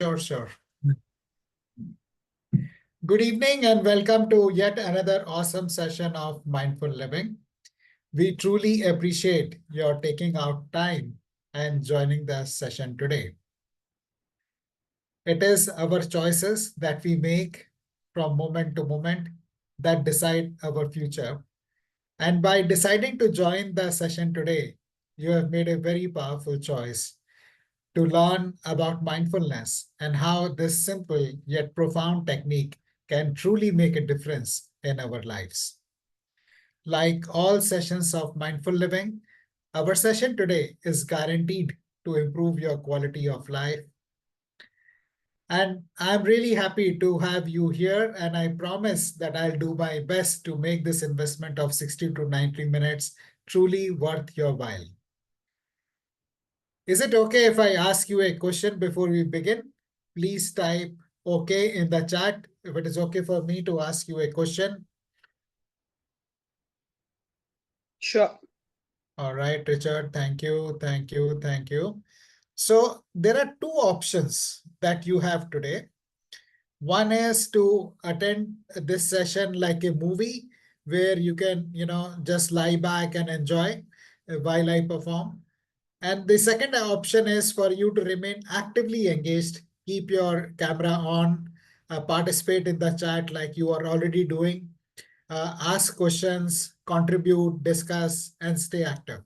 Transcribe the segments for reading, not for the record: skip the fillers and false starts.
Sure, sure. Good evening and welcome to yet another awesome session of Mindful Living. We truly appreciate your taking out time and joining the session today. It is our choices that we make from moment to moment that decide our future. And by deciding to join the session today, you have made a very powerful choice to learn about mindfulness and how this simple yet profound technique can truly make a difference in our lives. Like all sessions of mindful living, our session today is guaranteed to improve your quality of life. And I'm really happy to have you here, and I promise that I'll do my best to make this investment of 60 to 90 minutes truly worth your while. Is it okay if I ask you a question before we begin? Please type okay in the chat if it is okay for me to ask you a question. Sure. All right, Richard, thank you, thank you, thank you. So there are two options that you have today. One is to attend this session like a movie where you can, just lie back and enjoy while I perform. And the second option is for you to remain actively engaged, keep your camera on, participate in the chat like you are already doing, ask questions, contribute, discuss, and stay active.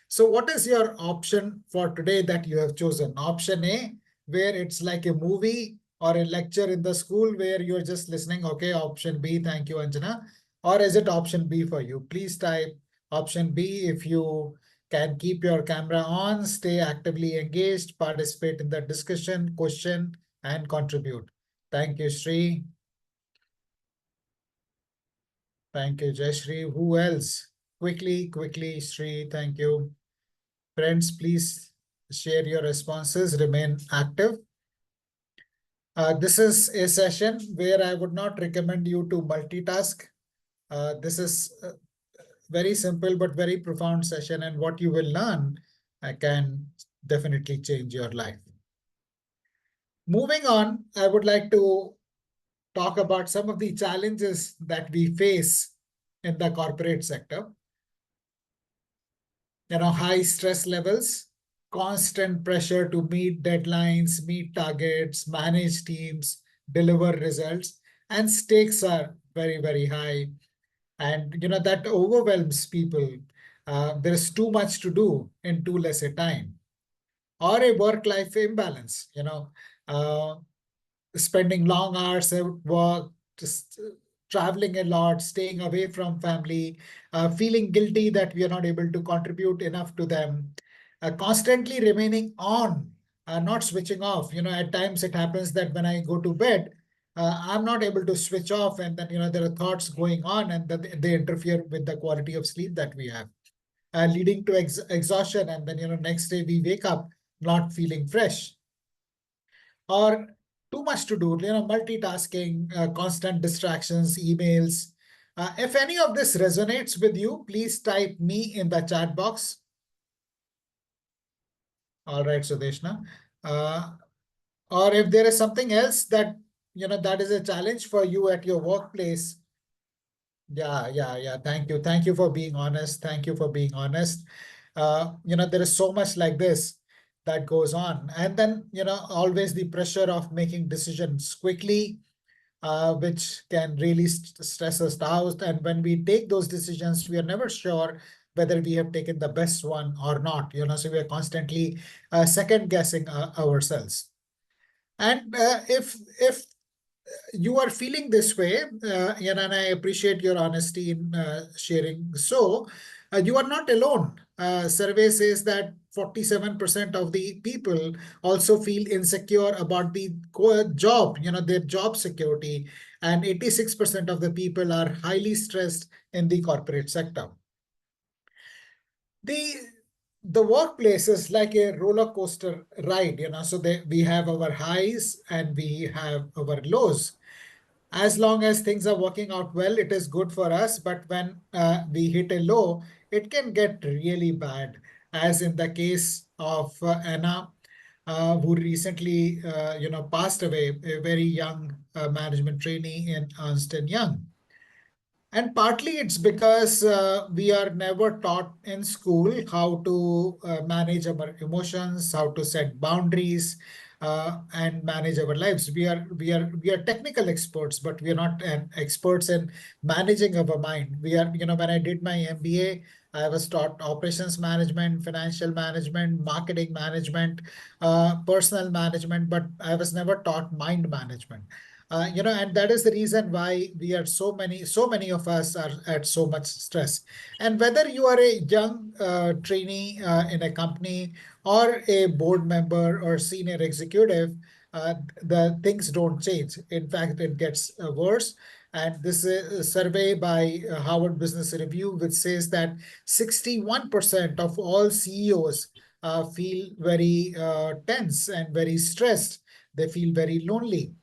So what is your option for today that you have chosen? Option A, where it's like a movie or a lecture in the school where you're just listening. Okay, option B, thank you, Anjana. Or is it option B for you? Please type option B if you can keep your camera on, stay actively engaged, participate in the discussion, question, and contribute. Thank you, Sri. Thank you, Jayashree. Who else? Quickly, Sri. Thank you. Friends, please share your responses. Remain active. This is a session where I would not recommend you to multitask. This is a very simple but very profound session, and what you will learn can definitely change your life. Moving on, I would like to talk about some of the challenges that we face in the corporate sector. High stress levels, constant pressure to meet deadlines, meet targets, manage teams, deliver results, and stakes are very, very high. And that overwhelms people. There's too much to do in too less a time. Or a work-life imbalance, uh, spending long hours at work, just traveling a lot, staying away from family, feeling guilty that we are not able to contribute enough to them, constantly remaining on, not switching off. At times it happens that when I go to bed, I'm not able to switch off, and then there are thoughts going on, and that they interfere with the quality of sleep that we have, leading to exhaustion, and then next day we wake up not feeling fresh. Or too much to do, multitasking, constant distractions, emails. If any of this resonates with you, please type me in the chat box. All right, Sudeshna. Or if there is something else that, that is a challenge for you at your workplace. Yeah. Thank you. Thank you for being honest. Thank you for being honest. There is so much like this that goes on. And then, always the pressure of making decisions quickly, which can really stress us out. And when we take those decisions, we are never sure whether we have taken the best one or not. So we are constantly second guessing ourselves. And if you are feeling this way, and I appreciate your honesty in sharing. So you are not alone. Survey says that 47% of the people also feel insecure about the job, their job security, and 86% of the people are highly stressed in the corporate sector. The the workplace is like a roller coaster ride, so we have our highs and we have our lows. As long as things are working out well, it is good for us. But when we hit a low, it can get really bad, as in the case of Anna. who recently, passed away, a very young management trainee in Ernst& Young. And partly it's because we are never taught in school how to manage our emotions, how to set boundaries, and manage our lives. We are technical experts, but we are not experts in managing our mind. We are, when I did my MBA, I was taught operations management, financial management, marketing management, personal management, but I was never taught mind management. And that is the reason why we are so many of us are at so much stress. And whether you are a young trainee in a company or a board member or senior executive, the things don't change. In fact, it gets worse. And this is a survey by Harvard Business Review, which says that 61% of all CEOs feel very tense and very stressed. They feel very lonely.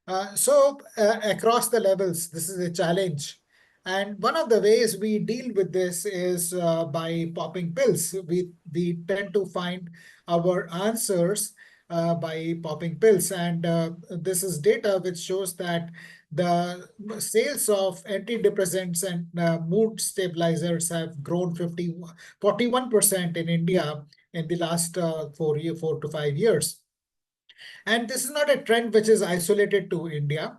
Across the levels, this is a challenge. And one of the ways we deal with this is by popping pills. We tend to find our answers by popping pills. And this is data which shows that the sales of antidepressants and mood stabilizers have grown 41% in India in the last 4 to 5 years. And this is not a trend which is isolated to India.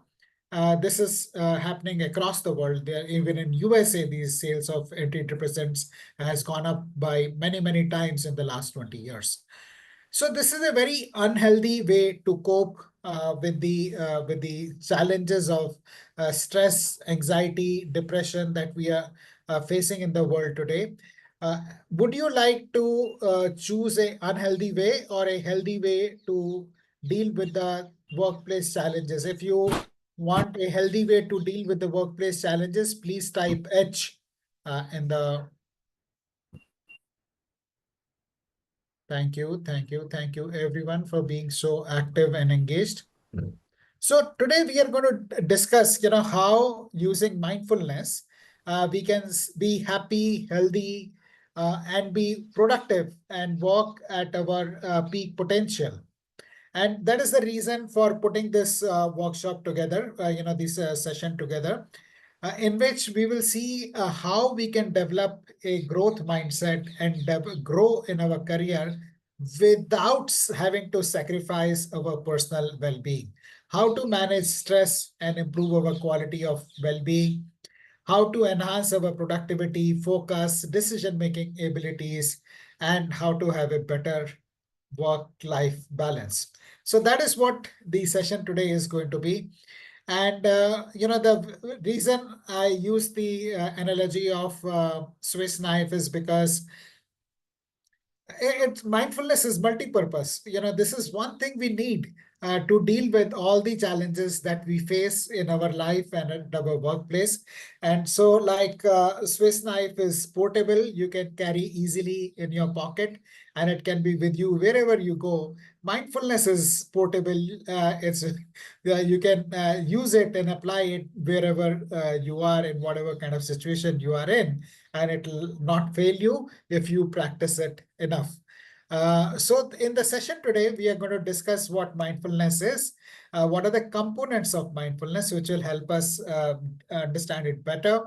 This is happening across the world. There, even in USA, these sales of antidepressants has gone up by many, many times in the last 20 years. So this is a very unhealthy way to cope with the challenges of stress, anxiety, depression that we are facing in the world today. Uh, would you like to choose a unhealthy way or a healthy way to deal with the workplace challenges? If you want a healthy way to deal with the workplace challenges, please type H in the. Thank you, everyone, for being so active and engaged. So today we are going to discuss, how using mindfulness we can be happy, healthy, and be productive and work at our peak potential. And that is the reason for putting this workshop together, this session together, in which we will see how we can develop a growth mindset and grow in our career without having to sacrifice our personal well-being. How to manage stress and improve our quality of well-being, how to enhance our productivity, focus, decision-making abilities, and how to have a better work-life balance. So that is what the session today is going to be. And the reason I use the analogy of Swiss knife is because mindfulness is multi-purpose. This is one thing we need to deal with all the challenges that we face in our life and at our workplace. And so, like Swiss knife is portable, you can carry easily in your pocket, and it can be with you wherever you go. Mindfulness is portable. It's You can use it and apply it wherever you are, in whatever kind of situation you are in, and it will not fail you if you practice it enough. So in the session today, we are going to discuss what mindfulness is, what are the components of mindfulness, which will help us understand it better.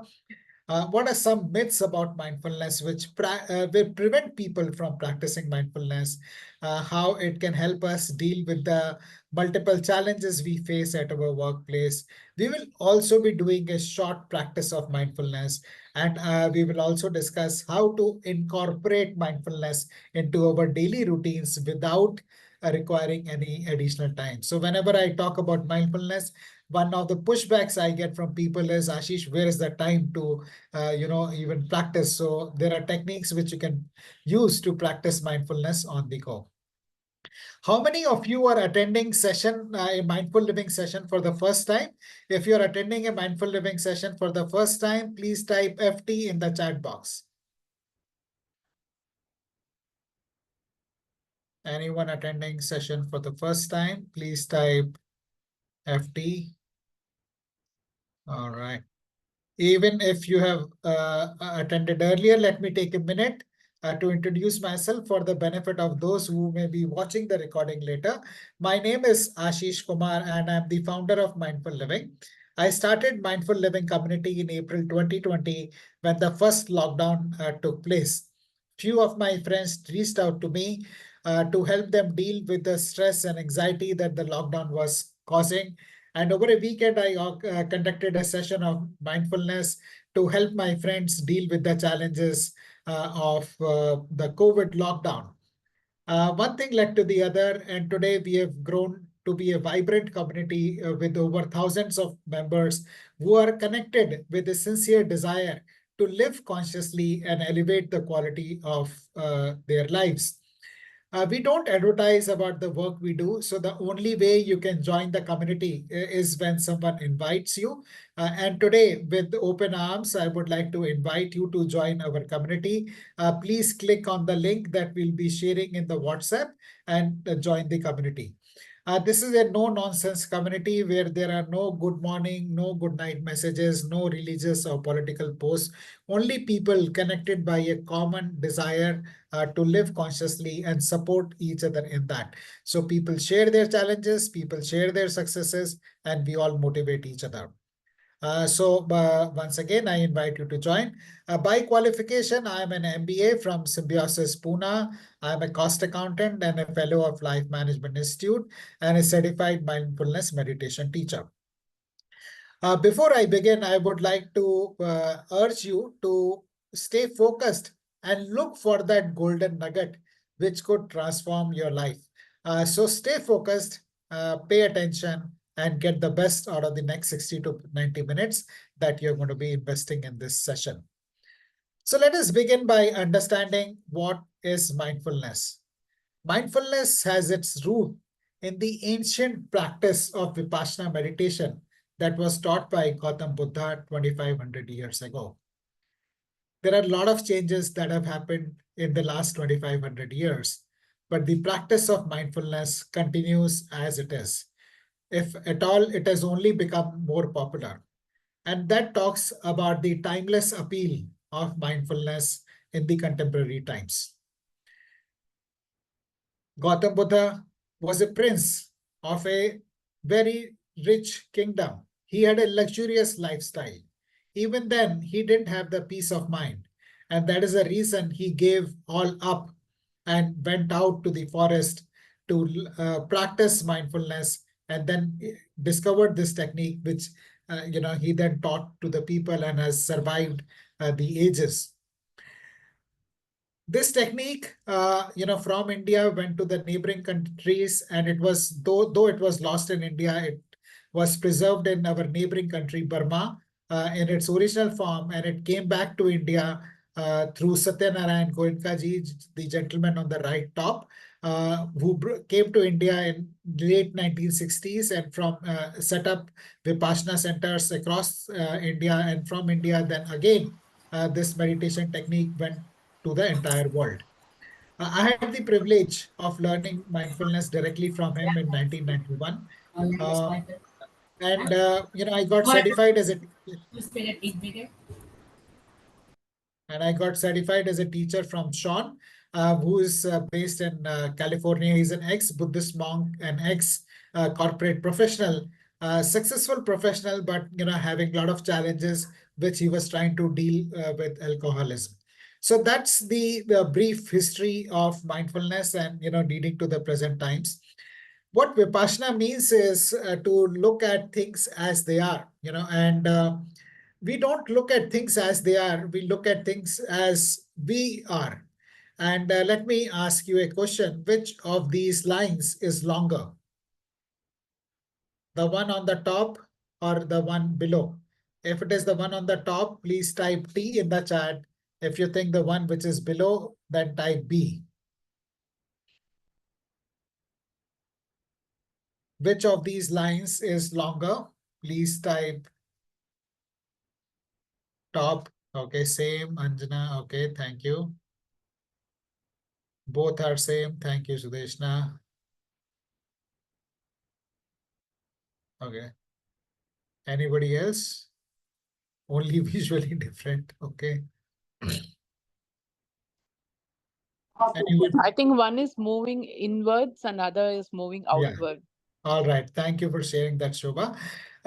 What are some myths about mindfulness which will prevent people from practicing mindfulness? How it can help us deal with the multiple challenges we face at our workplace. We will also be doing a short practice of mindfulness, and we will also discuss how to incorporate mindfulness into our daily routines without requiring any additional time. So whenever I talk about mindfulness, one of the pushbacks I get from people is, Ashish, where is the time to even practice? So there are techniques which you can use to practice mindfulness on the go. How many of you are attending a mindful living session for the first time? If you're attending a mindful living session for the first time, please type FT in the chat box. Anyone attending session for the first time, please type FT. All right. Even if you have attended earlier, let me take a minute to introduce myself for the benefit of those who may be watching the recording later. My name is Ashish Kumar, and I'm the founder of Mindful Living. I started Mindful Living community in April 2020 when the first lockdown took place. Few of my friends reached out to me to help them deal with the stress and anxiety that the lockdown was causing. And over a weekend, I conducted a session of mindfulness to help my friends deal with the challenges of the COVID lockdown. One thing led to the other, and today we have grown to be a vibrant community with over thousands of members who are connected with a sincere desire to live consciously and elevate the quality of their lives. We don't advertise about the work we do. So the only way you can join the community is when someone invites you. And today, with open arms, I would like to invite you to join our community. Please click on the link that we'll be sharing in the WhatsApp and join the community. This is a no nonsense community where there are no good morning, no good night messages, no religious or political posts, only people connected by a common desire to live consciously and support each other in that. So people share their challenges, people share their successes, and we all motivate each other. Once again, I invite you to join. By qualification, I am an MBA from Symbiosis Pune. I am a cost accountant and a fellow of Life Management Institute and a certified mindfulness meditation teacher. Before I begin, I would like to urge you to stay focused and look for that golden nugget which could transform your life. So stay focused, pay attention, and get the best out of the next 60 to 90 minutes that you're going to be investing in this session. So let us begin by understanding what is mindfulness. Mindfulness has its root in the ancient practice of Vipassana meditation that was taught by Gautam Buddha 2,500 years ago. There are a lot of changes that have happened in the last 2,500 years, but the practice of mindfulness continues as it is. If at all, it has only become more popular. And that talks about the timeless appeal of mindfulness in the contemporary times. Gautam Buddha was a prince of a very rich kingdom. He had a luxurious lifestyle. Even then, he didn't have the peace of mind. And that is the reason he gave all up and went out to the forest to practice mindfulness and then discovered this technique, which he then taught to the people and has survived the ages. This technique, from India went to the neighboring countries, and it was though it was lost in India, it was preserved in our neighboring country, Burma, in its original form, and it came back to India through Satyanarayan Goenka ji, the gentleman on the right top, who came to India in late 1960s and from set up Vipassana centers across India, and from India, then again, this meditation technique went to the entire world. I had the privilege of learning mindfulness directly from him in 1991. Uh, I got certified as a and I got certified as a teacher from Sean, who is based in California. He's an ex-Buddhist monk, an ex-corporate professional, successful professional, but having a lot of challenges which he was trying to deal with alcoholism. So that's the brief history of mindfulness and leading to the present times. What Vipassana means is to look at things as they are, and we don't look at things as they are, we look at things as we are. And let me ask you a question. Which of these lines is longer? The one on the top or the one below? If it is the one on the top, please type T in the chat. If you think the one which is below, then type B. Which of these lines is longer? Please type top. Okay, same. Anjana. Okay, thank you. Both are same. Thank you, Sudeshna. Okay. Anybody else? Only visually different. Okay. And you would, I think one is moving inwards and other is moving yeah. outward. All right. Thank you for sharing that, Shobha.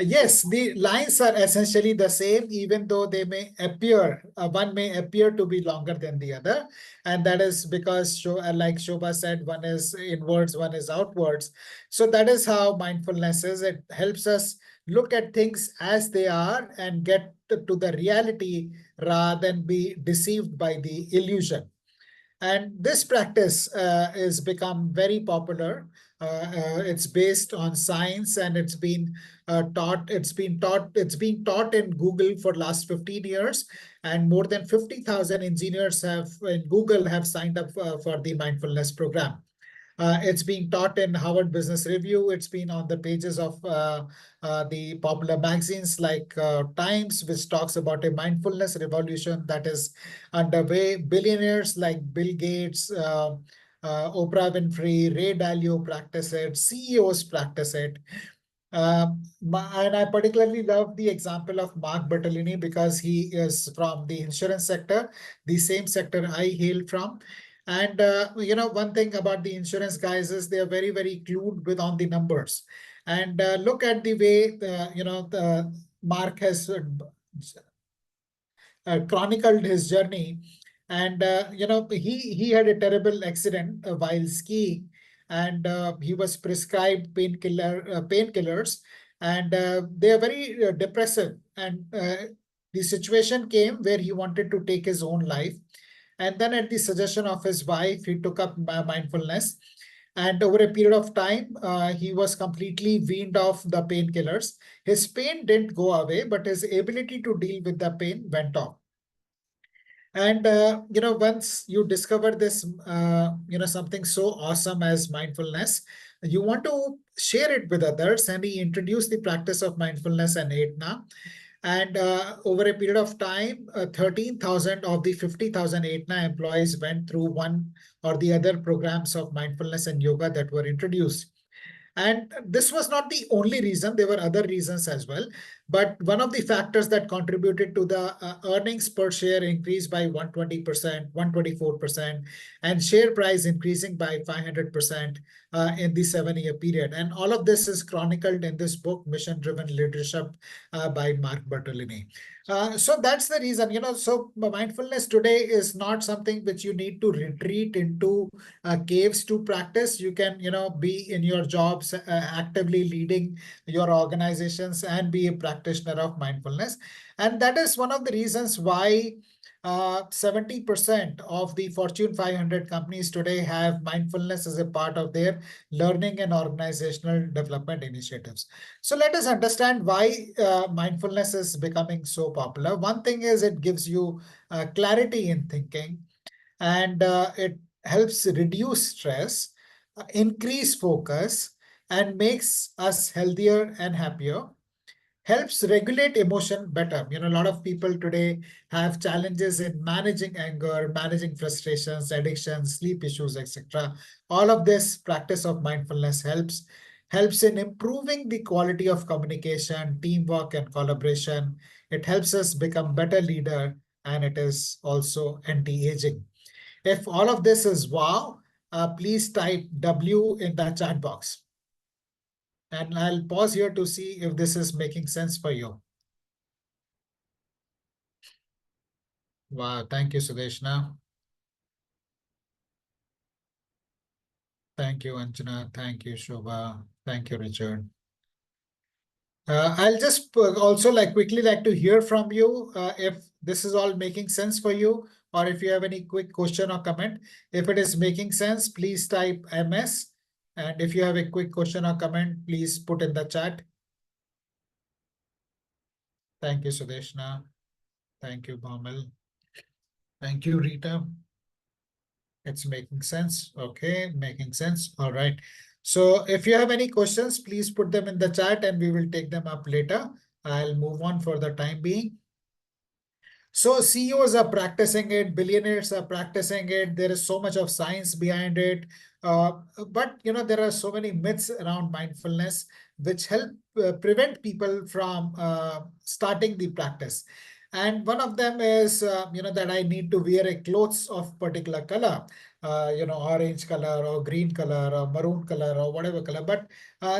Yes, the lines are essentially the same, even though they may appear, one may appear to be longer than the other. And that is because, like Shobha said, one is inwards, one is outwards. So that is how mindfulness is. It helps us look at things as they are and get to the reality rather than be deceived by the illusion. And this practice is become very popular. It's based on science, and it's being taught in Google for last 15 years, and more than 50,000 engineers have in Google have signed up for the mindfulness program. It's being taught in Harvard Business Review. It's been on the pages of the popular magazines like Times, which talks about a mindfulness revolution that is underway. Billionaires like Bill Gates, Oprah Winfrey, Ray Dalio practice it. CEOs practice it. And I particularly love the example of Mark Bertolini because he is from the insurance sector, the same sector I hail from. And one thing about the insurance guys is they are very, very clued with on the numbers. And look at the way the Mark has chronicled his journey. And he had a terrible accident while skiing, and he was prescribed painkillers, and they are very depressive. And the situation came where he wanted to take his own life. And then, at the suggestion of his wife, he took up mindfulness. And over a period of time, he was completely weaned off the painkillers. His pain didn't go away, but his ability to deal with the pain went off. And once you discover this, something so awesome as mindfulness, you want to share it with others. And he introduced the practice of mindfulness and Etna. And over a period of time, 13,000 of the 50,000 Etna employees went through one or the other programs of mindfulness and yoga that were introduced. And this was not the only reason, there were other reasons as well. But one of the factors that contributed to the earnings per share increase by 120%, 124%, and share price increasing by 500% in the 7-year period. And all of this is chronicled in this book, Mission Driven Leadership by Mark Bertolini. So that's the reason, so mindfulness today is not something which you need to retreat into caves to practice. You can, be in your jobs, actively leading your organizations and be a practitioner of mindfulness. And that is one of the reasons why 70% of the Fortune 500 companies today have mindfulness as a part of their learning and organizational development initiatives. So let us understand why mindfulness is becoming so popular. One thing is it gives you clarity in thinking, and it helps reduce stress, increase focus, and makes us healthier and happier. Helps regulate emotion better. A lot of people today have challenges in managing anger, managing frustrations, addictions, sleep issues, etc. All of this practice of mindfulness helps in improving the quality of communication, teamwork, and collaboration. It helps us become better leader, and it is also anti-aging. If all of this is wow, please type W in the chat box. And I'll pause here to see if this is making sense for you. Wow, thank you, Sudeshna. Thank you, Anjana. Thank you, Shobha. Thank you, Richard. I'll just also quickly to hear from you if this is all making sense for you, or if you have any quick question or comment. If it is making sense, please type MS. And if you have a quick question or comment, please put in the chat. Thank you, Sudeshna. Thank you, Bhamal. Thank you, Rita. It's making sense. Okay, making sense. All right. So if you have any questions, please put them in the chat and we will take them up later. I'll move on for the time being. So CEOs are practicing it, billionaires are practicing it. There is so much of science behind it. But there are so many myths around mindfulness which help prevent people from starting the practice. And one of them is, that I need to wear a clothes of particular color, orange color or green color or maroon color or whatever color. But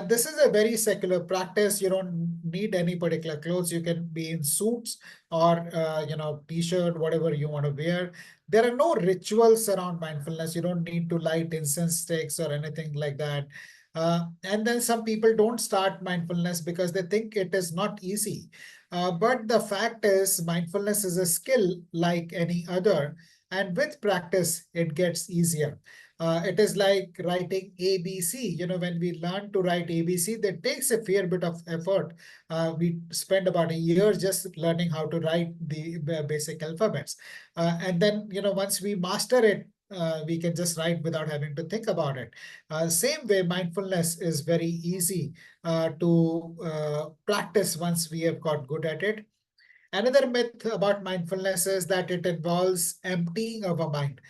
this is a very secular practice. You don't need any particular clothes. You can be in suits or, t-shirt, whatever you want to wear. There are no rituals around mindfulness. You don't need to light incense sticks or anything like that. And then some people don't start mindfulness because they think it is not easy. But the fact is, mindfulness is a skill like any other, and with practice, it gets easier. It is like writing ABC. When we learn to write ABC, that takes a fair bit of effort. We spend about a year just learning how to write the basic alphabets. And then, once we master it, we can just write without having to think about it. Same way, mindfulness is very easy to practice once we have got good at it. Another myth about mindfulness is that it involves emptying our mind.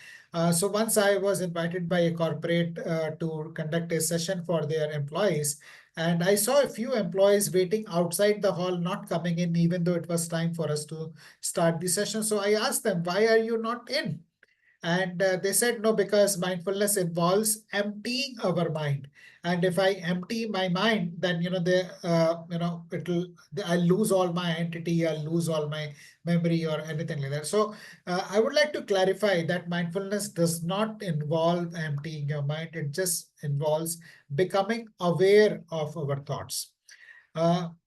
So once I was invited by a corporate to conduct a session for their employees, and I saw a few employees waiting outside the hall, not coming in, even though it was time for us to start the session. So I asked them, "Why are you not in?" And they said, no, because mindfulness involves emptying our mind. And if I empty my mind, then, I'll lose all my entity, I'll lose all my memory or anything like that. So I would like to clarify that mindfulness does not involve emptying your mind. It just involves becoming aware of our thoughts.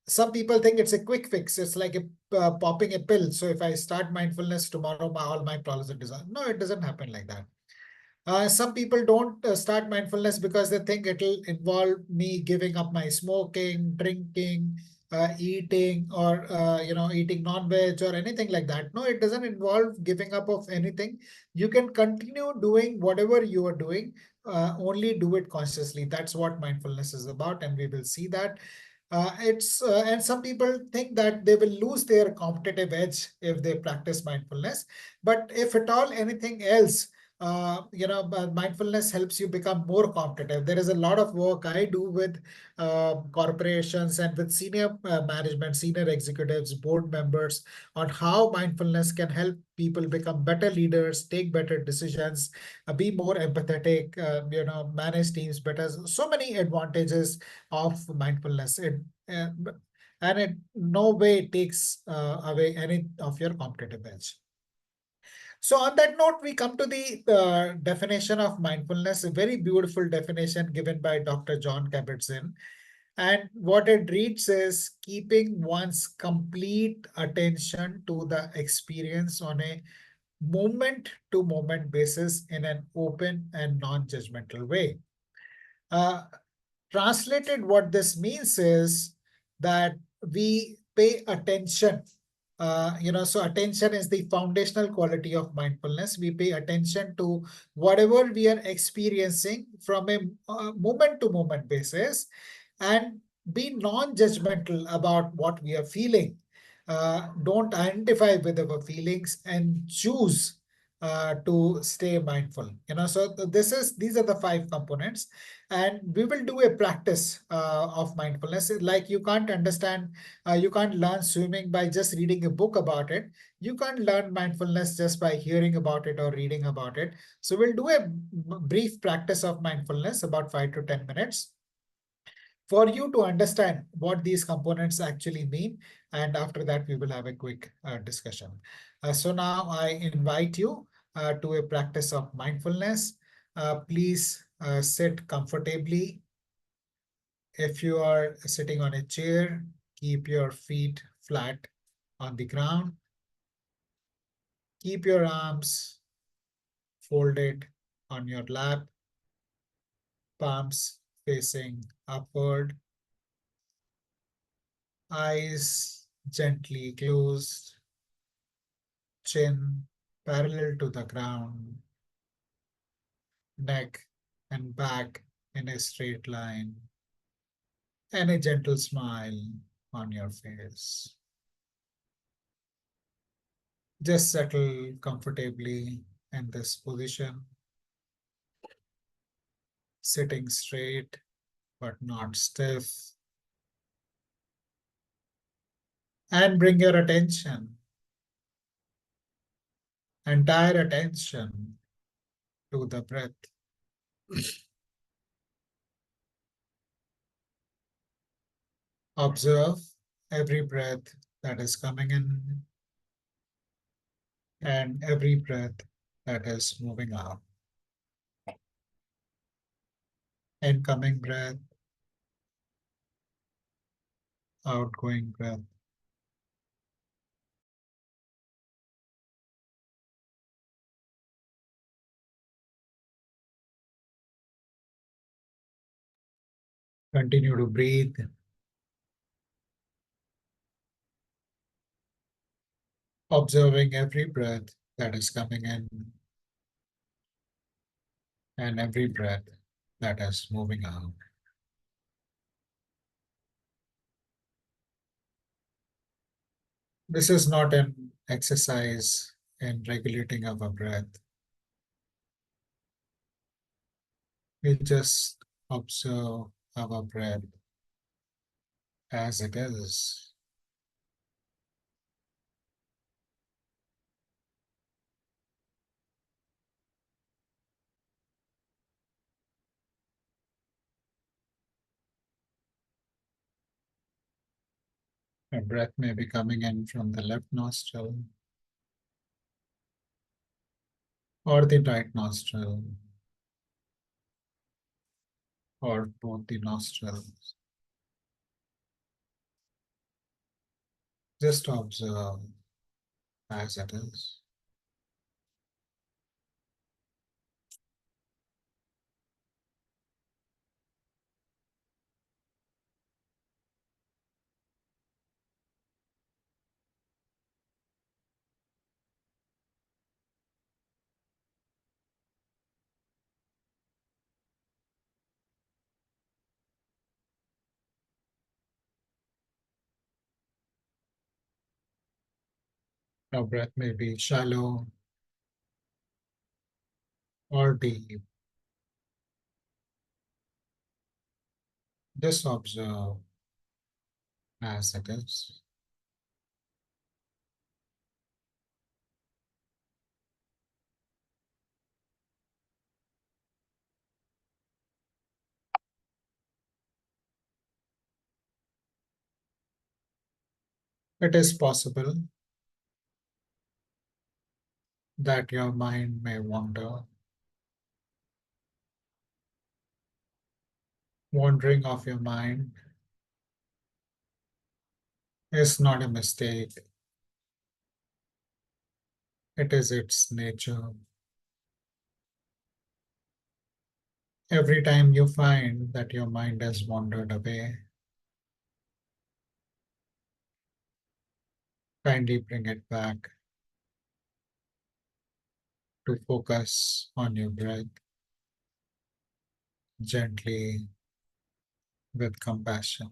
Some people think it's a quick fix. It's like popping a pill. So if I start mindfulness tomorrow, all my problems are dissolved. No, it doesn't happen like that. Some people don't start mindfulness because they think it'll involve me giving up my smoking, drinking, eating, or eating non-veg or anything like that. No, it doesn't involve giving up of anything. You can continue doing whatever you are doing. Only do it consciously. That's what mindfulness is about, and we will see that. It's and some people think that they will lose their competitive edge if they practice mindfulness. But if at all anything else, mindfulness helps you become more competitive. There is a lot of work I do with corporations and with senior management, senior executives, board members on how mindfulness can help people become better leaders, take better decisions, be more empathetic, manage teams better. So many advantages of mindfulness. Uh, and it no way takes away any of your competitive edge. So on that note, we come to the definition of mindfulness, a very beautiful definition given by Dr. John Kabat-Zinn. And what it reads is keeping one's complete attention to the experience on a moment to moment basis in an open and non-judgmental way. Uh, Translated, what this means is that we pay attention. So attention is the foundational quality of mindfulness. We pay attention to whatever we are experiencing from a moment to moment basis and be non-judgmental about what we are feeling. Don't identify with our feelings and choose to stay mindful. So these are the five components, and we will do a practice of mindfulness. Like you can't learn swimming by just reading a book about it. You can't learn mindfulness just by hearing about it or reading about it. So we'll do a brief practice of mindfulness, about 5 to 10 minutes, for you to understand what these components actually mean. And after that, we will have a quick discussion. So now I invite you to a practice of mindfulness. Please sit comfortably. If you are sitting on a chair, keep your feet flat on the ground. Keep your arms folded on your lap, palms facing upward, eyes gently closed, chin parallel to the ground, neck and back in a straight line, and a gentle smile on your face. Just settle comfortably in this position, sitting straight but not stiff. And bring your attention entire attention to the breath. Observe every breath that is coming in and every breath that is moving out. Incoming breath, outgoing breath. Continue to breathe, observing every breath that is coming in and every breath that is moving out. This is not an exercise in regulating our breath. We just observe our breath as it is. A breath may be coming in from the left nostril or the right nostril or both the nostrils. Just observe as it is. Our breath may be shallow or deep. Just observe as it is. It is possible that your mind may wander. Wandering of your mind is not a mistake, it is its nature. Every time you find that your mind has wandered away, kindly bring it back to focus on your breath gently with compassion.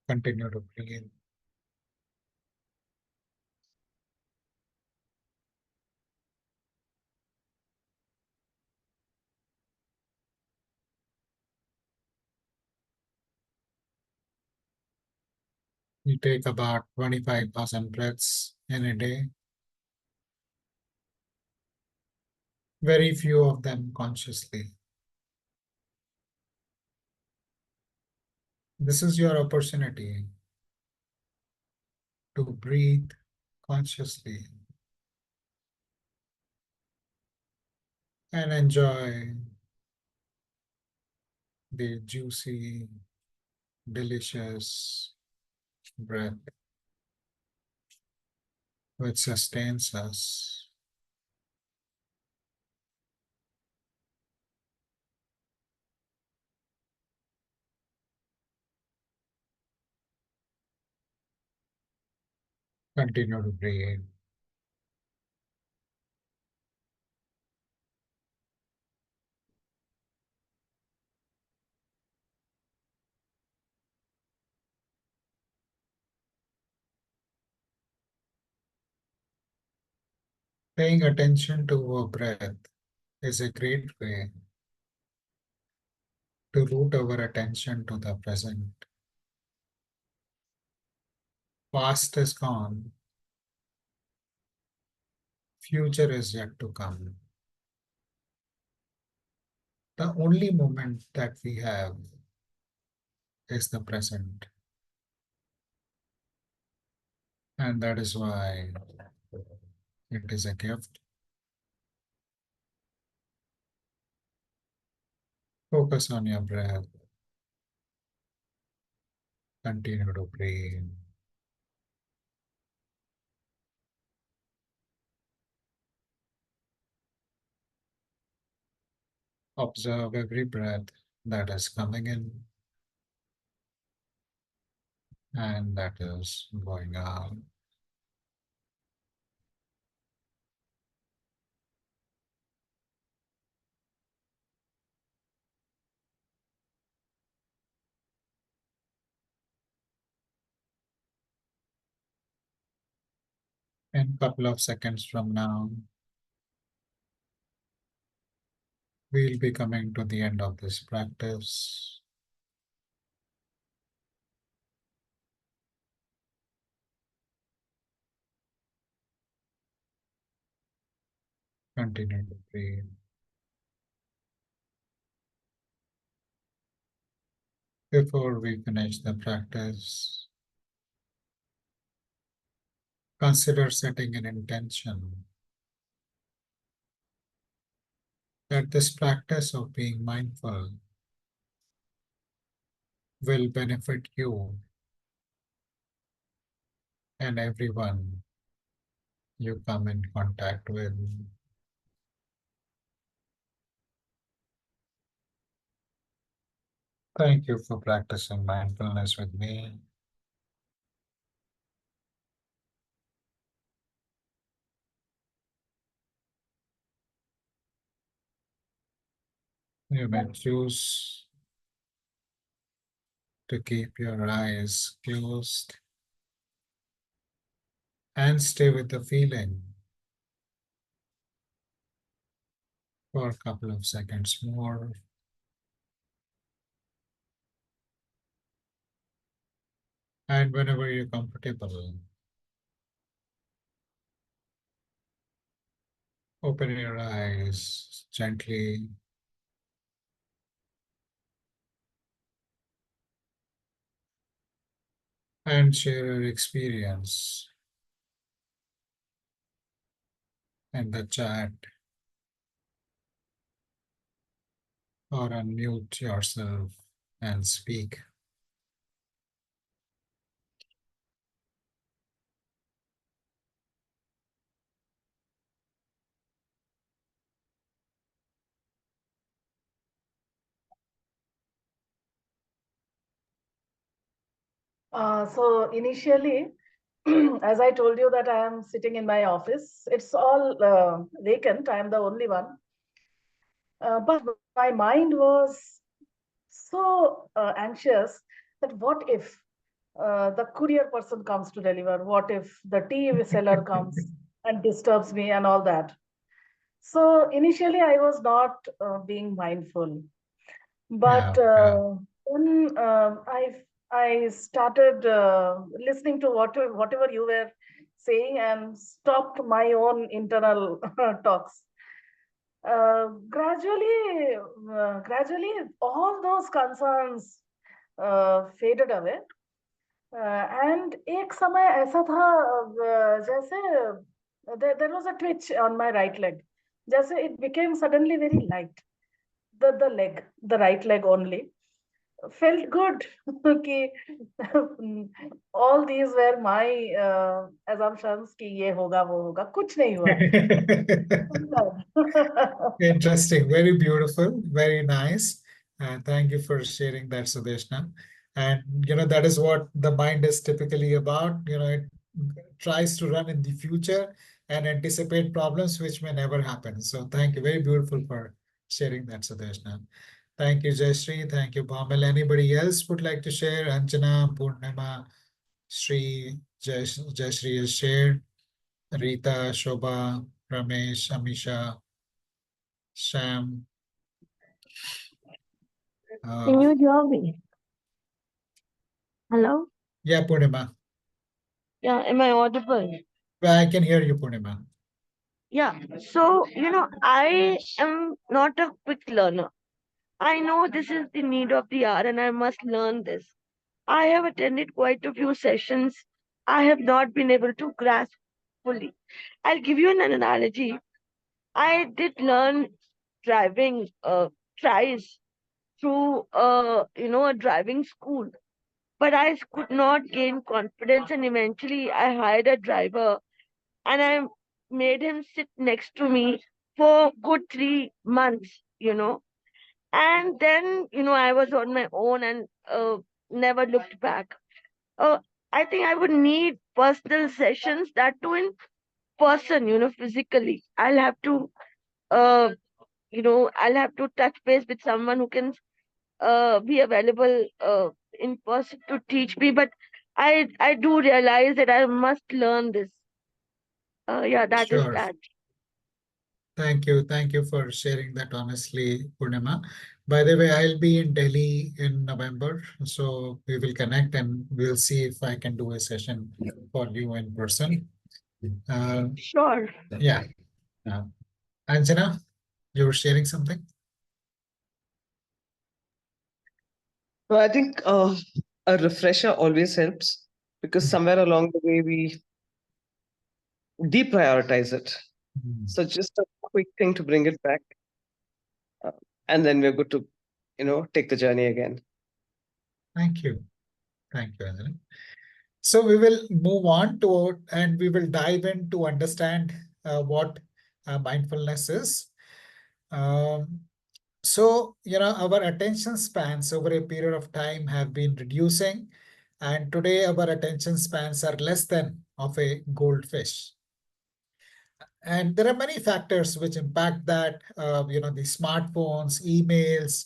Continue to breathe. You take about 25,000 breaths in a day, very few of them consciously. This is your opportunity to breathe consciously and enjoy the juicy, delicious breath which sustains us. Continue to breathe. Paying attention to our breath is a great way to root our attention to the present. Past is gone, future is yet to come. The only moment that we have is the present. And that is why it is a gift. Focus on your breath. Continue to breathe. Observe every breath that is coming in and that is going out. In a couple of seconds from now, we'll be coming to the end of this practice. Continue to breathe. Before we finish the practice, consider setting an intention that this practice of being mindful will benefit you and everyone you come in contact with. Thank you for practicing mindfulness with me. You may choose to keep your eyes closed and stay with the feeling for a couple of seconds more. And whenever you're comfortable, open your eyes gently and share your experience in the chat or unmute yourself and speak. So initially, as I told you that I am sitting in my office, it's all vacant. I am the only one. But my mind was so anxious that what if the courier person comes to deliver? What if the tea seller comes and disturbs me and all that? So initially, I was not being mindful. But Yeah, yeah. then I started listening to whatever you were saying and stopped my own internal talks. Gradually, all those concerns faded away. And एक समय ऐसा था जैसे there was a twitch on my right leg. जैसे it became suddenly very light. The right leg only felt good. कि all these were my assumptions कि ये होगा वो होगा कुछ नहीं हुआ. Interesting, very beautiful, very nice. Thank you for sharing that, Sudeshna. And that is what the mind is typically about. It tries to run in the future and anticipate problems which may never happen. So thank you, very beautiful for sharing that, Sudeshna. Thank you, Jayashree. Thank you, Bhamal. Anybody else would like to share? Anjana, Purnima, Sri, Jayashree has shared. Rita, Shobha, Ramesh, Amisha. Sham. Can you hear me? Hello? Yeah, Purnima. Yeah, am I audible? Well, I can hear you, Purnima. Yeah. So, I am not a quick learner. I know this is the need of the hour and I must learn this. I have attended quite a few sessions. I have not been able to grasp fully. I'll give you an analogy. I did learn driving tries through a driving school, but I could not gain confidence, and eventually I hired a driver and I made him sit next to me for good 3 months. And then, I was on my own and never looked back. Uh, I think I would need personal sessions, that too in person, physically. Uh, I'll have to touch base with someone who can be available in person to teach me. But I do realize that I must learn this. Yeah, that is Sure. that. Thank you. Thank you for sharing that honestly, Purnima. By the way, I'll be in Delhi in November, so we will connect and we'll see if I can do a session for you in person. Uh, Sure. yeah. Uh, Anjana, you were sharing something? So I think a refresher always helps because somewhere along the way we deprioritize it. Mm. So just a quick thing to bring it back, uh, and then we're good to, take the journey again. Thank you. Thank you, Anjana. So we will move on to and we will dive in to understand what mindfulness is. Um, so, our attention spans over a period of time have been reducing, and today our attention spans are less than of a goldfish. And there are many factors which impact that, the smartphones, emails,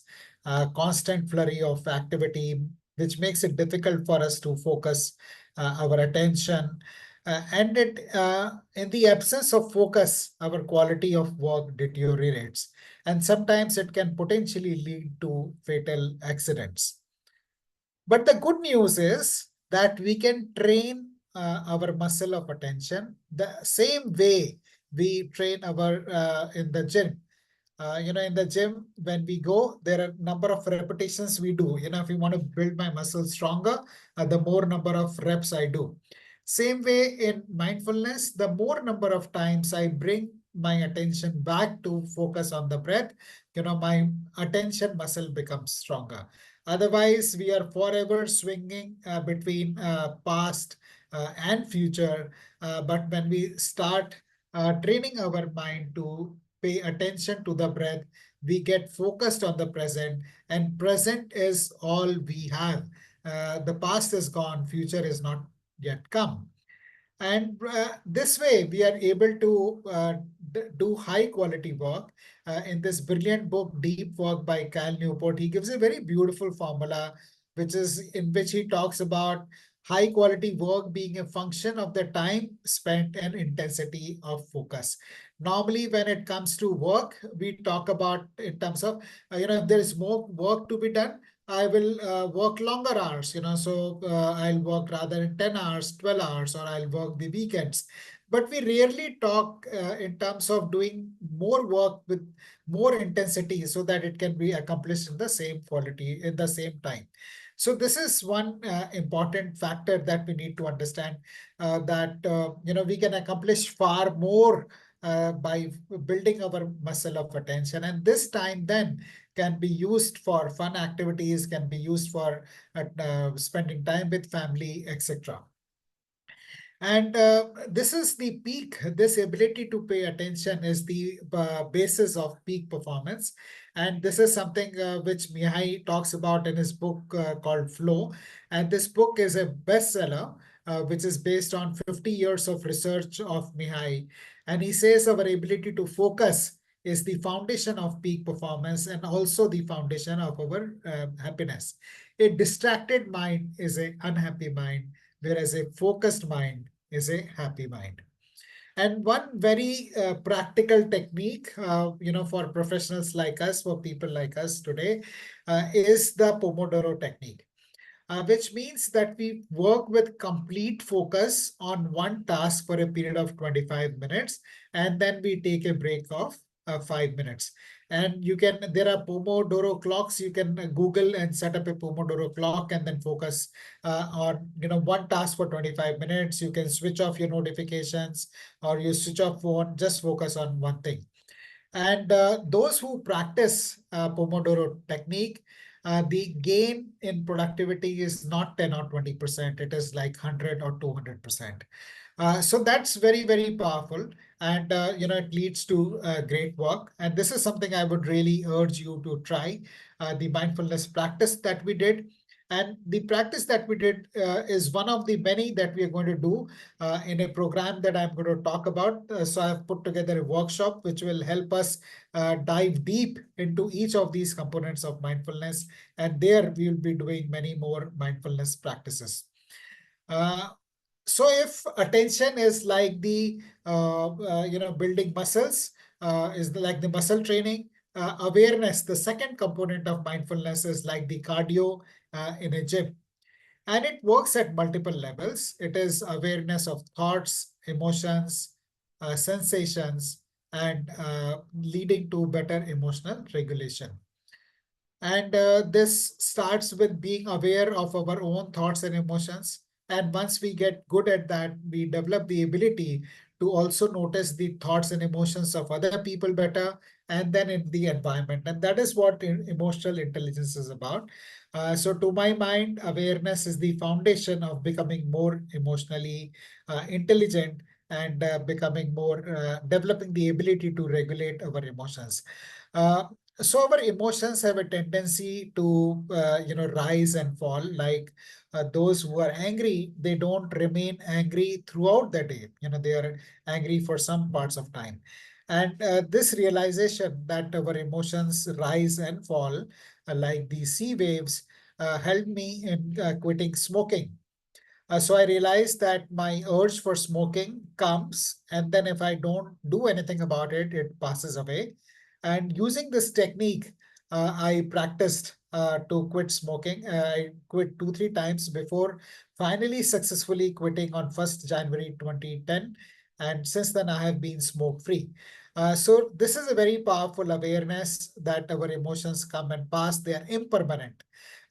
constant flurry of activity, which makes it difficult for us to focus our attention. In the absence of focus, our quality of work deteriorates. And sometimes it can potentially lead to fatal accidents. But the good news is that we can train our muscle of attention the same way we train our in the gym. In the gym, when we go, there are number of repetitions we do. If you want to build my muscles stronger, the more number of reps I do. Same way in mindfulness, the more number of times I bring my attention back to focus on the breath, my attention muscle becomes stronger. Otherwise, we are forever swinging between past and future. But when we start training our mind to pay attention to the breath, we get focused on the present, and present is all we have. The past is gone, future is not yet come. And this way, we are able to do high quality work. In this brilliant book, Deep Work by Cal Newport, he gives a very beautiful formula, which is in which he talks about high quality work being a function of the time spent and intensity of focus. Normally, when it comes to work, we talk about in terms of, if there is more work to be done, I will work longer hours, so I'll work rather in 10 hours, 12 hours, or I'll work the weekends. But we rarely talk in terms of doing more work with more intensity so that it can be accomplished in the same quality, in the same time. So this is one important factor that we need to understand that, we can accomplish far more by building our muscle of attention. And this time then can be used for fun activities, can be used for spending time with family, etc. And this is the peak. This ability to pay attention is the basis of peak performance. And this is something which Mihai talks about in his book called Flow. And this book is a bestseller, which is based on 50 years of research of Mihai. And he says our ability to focus is the foundation of peak performance and also the foundation of our happiness. A distracted mind is an unhappy mind, whereas a focused mind is a happy mind. And one very practical technique, for professionals like us, for people like us today, is the Pomodoro technique, which means that we work with complete focus on one task for a period of 25 minutes, and then we take a break of 5 minutes. And there are Pomodoro clocks. You can Google and set up a Pomodoro clock and then focus on, one task for 25 minutes. You can switch off your notifications or you switch off phone, just focus on one thing. And those who practice Pomodoro technique, the gain in productivity is not 10 or 20%. It is like 100 or 200%. So that's very, very powerful. And, it leads to great work. And this is something I would really urge you to try, the mindfulness practice that we did. And the practice that we did is one of the many that we are going to do in a program that I'm going to talk about. So I've put together a workshop which will help us dive deep into each of these components of mindfulness. And there we will be doing many more mindfulness practices. So if attention is like the building muscles, like the muscle training, awareness, the second component of mindfulness, is like the cardio in a gym. And it works at multiple levels. It is awareness of thoughts, emotions, sensations, and leading to better emotional regulation. And this starts with being aware of our own thoughts and emotions. And once we get good at that, we develop the ability to also notice the thoughts and emotions of other people better, and then in the environment. And that is what emotional intelligence is about. So, to my mind, awareness is the foundation of becoming more emotionally intelligent and becoming more, developing the ability to regulate our emotions. Uh, so our emotions have a tendency to rise and fall. Like those who are angry, they don't remain angry throughout the day. They are angry for some parts of time. And this realization that our emotions rise and fall like the sea waves helped me in quitting smoking. So I realized that my urge for smoking comes, and then if I don't do anything about it, it passes away. And using this technique, I practiced to quit smoking. I quit 2, 3 times before finally successfully quitting on 1st January 2010. And since then, I have been smoke free. So this is a very powerful awareness that our emotions come and pass. They are impermanent.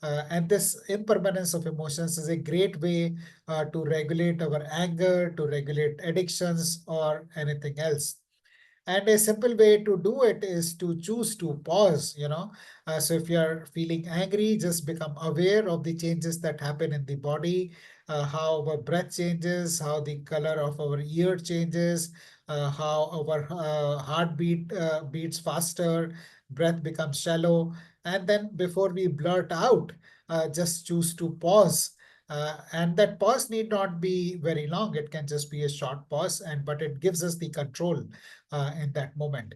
And this impermanence of emotions is a great way to regulate our anger, to regulate addictions, or anything else. And a simple way to do it is to choose to pause. So if you're feeling angry, just become aware of the changes that happen in the body, how our breath changes, how the color of our ear changes, how our heartbeat beats faster, breath becomes shallow. And then before we blurt out, just choose to pause. And that pause need not be very long. It can just be a short pause, but it gives us the control in that moment.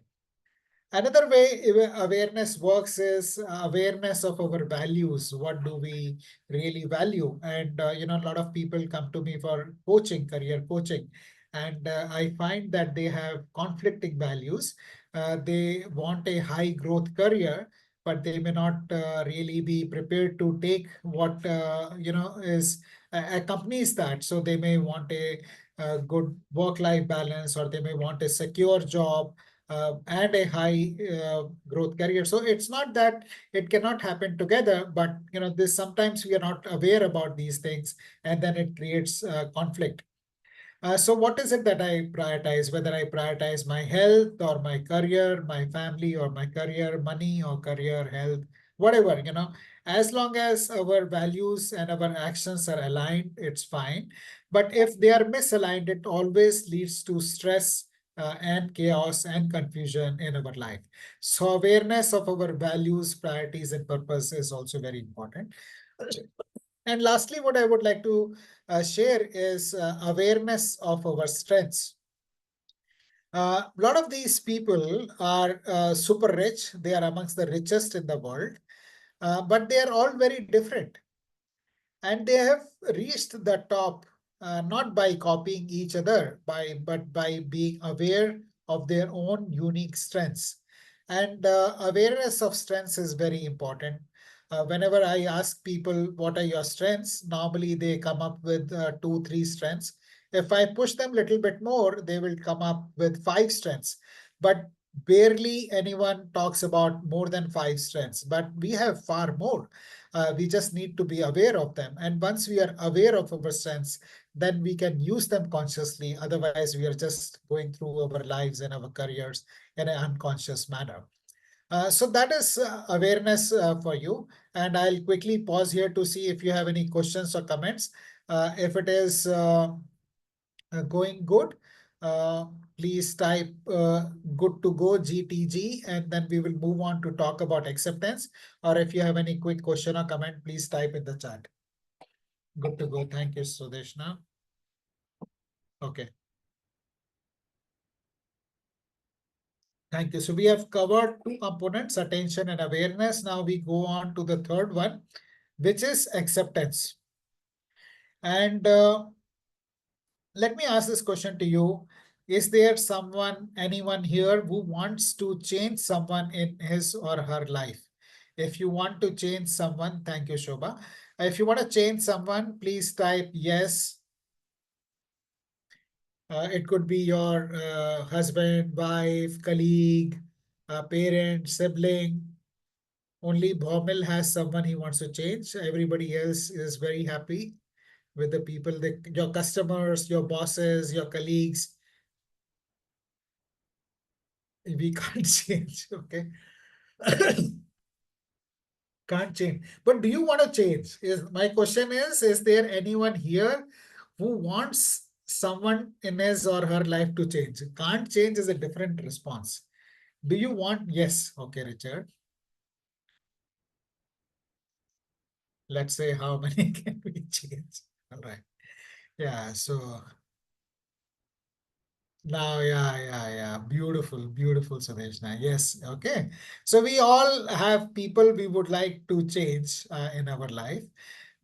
Another way awareness works is awareness of our values. What do we really value? And a lot of people come to me for coaching, career coaching, and I find that they have conflicting values. They want a high growth career, but they may not really be prepared to take what is accompanies that. So they may want a good work-life balance, or they may want a secure job and a high growth career. So it's not that it cannot happen together, but this sometimes we are not aware about these things, and then it creates conflict. So what is it that I prioritize? Whether I prioritize my health or my career, my family or my career, money or career, health, whatever. As long as our values and our actions are aligned, it's fine. But if they are misaligned, it always leads to stress and chaos and confusion in our life. So awareness of our values, priorities, and purpose is also very important. And lastly, what I would like to share is awareness of our strengths. A lot of these people are super rich. They are amongst the richest in the world, but they are all very different. And they have reached the top not by copying each other, but by being aware of their own unique strengths. And awareness of strengths is very important. Whenever I ask people what are your strengths, normally they come up with two, three strengths. If I push them a little bit more, they will come up with five strengths. But barely anyone talks about more than five strengths. But we have far more. We just need to be aware of them. And once we are aware of our strengths, then we can use them consciously. Otherwise, we are just going through our lives and our careers in an unconscious manner. So that is awareness for you. And I'll quickly pause here to see if you have any questions or comments. If it is going good, uh, please type good to go GTG, and then we will move on to talk about acceptance. Or if you have any quick question or comment, please type in the chat. Good to go. Thank you, Sudeshna. Okay. Thank you. So we have covered two components, attention and awareness. Now we go on to the third one, which is acceptance. And let me ask this question to you. Is there anyone here who wants to change someone in his or her life? If you want to change someone, thank you, Shobha. If you want to change someone, please type yes. It could be your husband, wife, colleague, parent, sibling. Only Bhomil has someone he wants to change. Everybody else is very happy with the people, your customers, your bosses, your colleagues. We can't change, okay? Can't change. But do you want to change? My question is there anyone here who wants someone in his or her life to change? Can't change is a different response. Do you want? Yes. Okay, Richard. Let's say how many can we change? All right. Yeah. So now, yeah. Beautiful, beautiful, Sadeshna. Yes. Okay. So we all have people we would like to change in our life.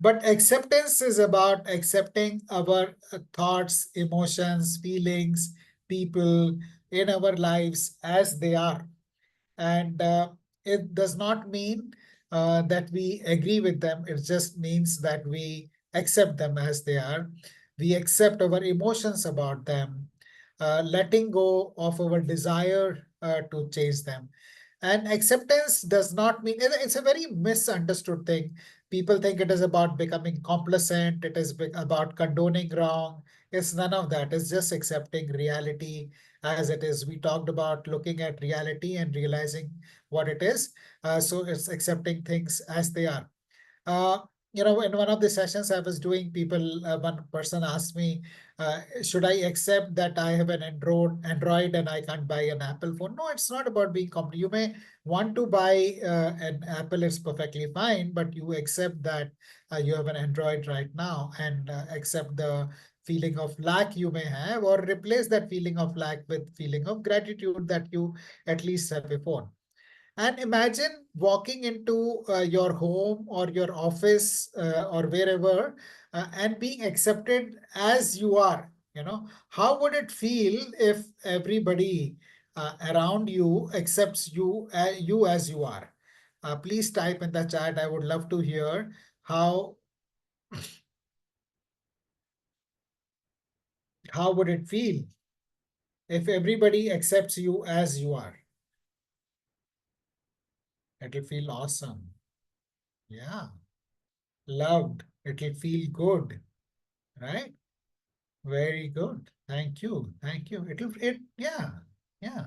But acceptance is about accepting our thoughts, emotions, feelings, people in our lives as they are. And it does not mean that we agree with them. It just means that we accept them as they are. We accept our emotions about them, letting go of our desire to chase them. And acceptance does not mean, it's a very misunderstood thing. People think it is about becoming complacent, it is about condoning wrong. It's none of that. It's just accepting reality as it is. We talked about looking at reality and realizing what it is. So it's accepting things as they are. Uh, in one of the sessions I was doing, one person asked me, should I accept that I have an Android and I can't buy an Apple phone? No, it's not about being complete. You may want to buy an Apple, it's perfectly fine, but you accept that you have an Android right now and accept the feeling of lack you may have, or replace that feeling of lack with feeling of gratitude that you at least have a phone. And imagine walking into your home or your office or wherever and being accepted as you are. How would it feel if everybody around you accepts you as you are? Please type in the chat. I would love to hear how would it feel if everybody accepts you as you are? It'll feel awesome. Yeah. Loved. It'll feel good, right? Very good. Thank you. Thank you. Yeah, yeah,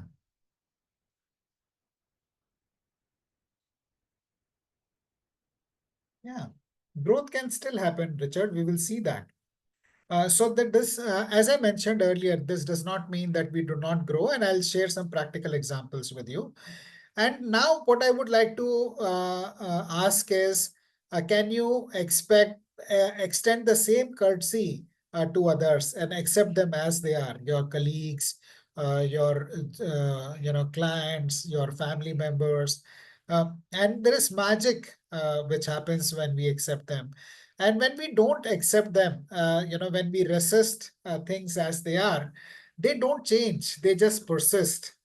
yeah. Growth can still happen, Richard. We will see that. So that as I mentioned earlier, this does not mean that we do not grow, and I'll share some practical examples with you. And now what I would like to ask is, can you extend the same courtesy to others and accept them as they are, your colleagues, your clients, your family members. And there is magic which happens when we accept them. And when we don't accept them, when we resist things as they don't change, they just persist.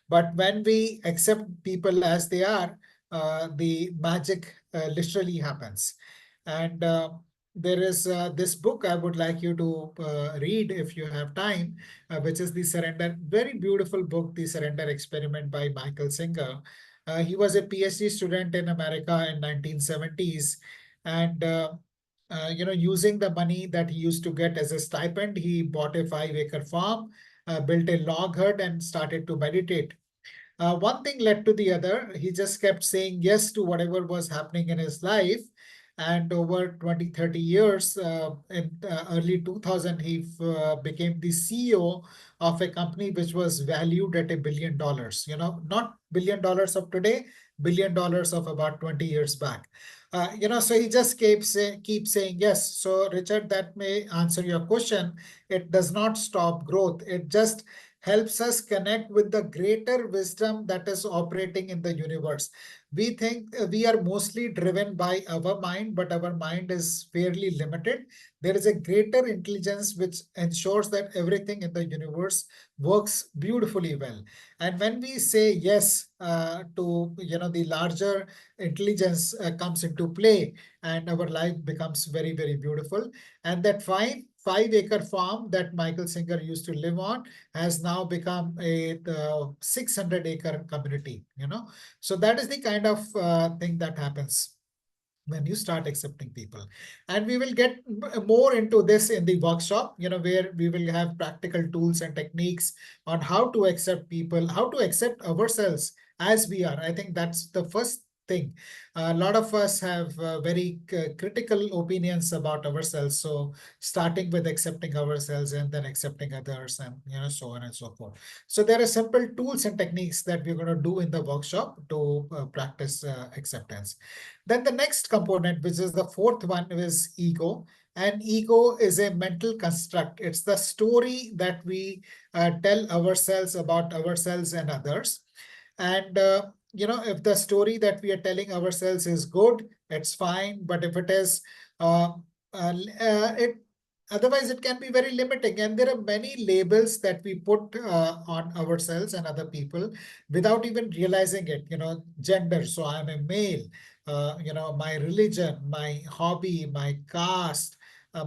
But when we accept people as they are, the magic literally happens. And there is this book I would like you to read if you have time, which is The Surrender, very beautiful book, The Surrender Experiment by Michael Singer. He was a PhD student in America in 1970s, and using the money that he used to get as a stipend, he bought a 5-acre farm, built a log hut, and started to meditate. One thing led to the other. He just kept saying yes to whatever was happening in his life. And over 20, 30 years, in early 2000, he became the CEO of a company which was valued at $1 billion. Not $1 billion of today, $1 billion of about 20 years back. So he just keep saying yes. So Richard, that may answer your question. It does not stop growth. It just helps us connect with the greater wisdom that is operating in the universe. We think we are mostly driven by our mind, but our mind is fairly limited. There is a greater intelligence which ensures that everything in the universe works beautifully well. And when we say yes to the larger intelligence comes into play, and our life becomes very, very beautiful. And that five-acre farm that Michael Singer used to live on has now become a 600-acre community. So that is the kind of thing that happens when you start accepting people. And we will get more into this in the workshop, where we will have practical tools and techniques on how to accept people, how to accept ourselves as we are. I think that's the first thing. A lot of us have very critical opinions about ourselves. So starting with accepting ourselves and then accepting others, and so on and so forth. So there are simple tools and techniques that we're going to do in the workshop to practice acceptance. Then the next component, which is the fourth one, is ego. And ego is a mental construct. It's the story that we tell ourselves about ourselves and others. And if the story that we are telling ourselves is good, it's fine. But if it is, it otherwise it can be very limiting. And there are many labels that we put on ourselves and other people without even realizing it. Gender. So I'm a male. My religion, my hobby, my caste,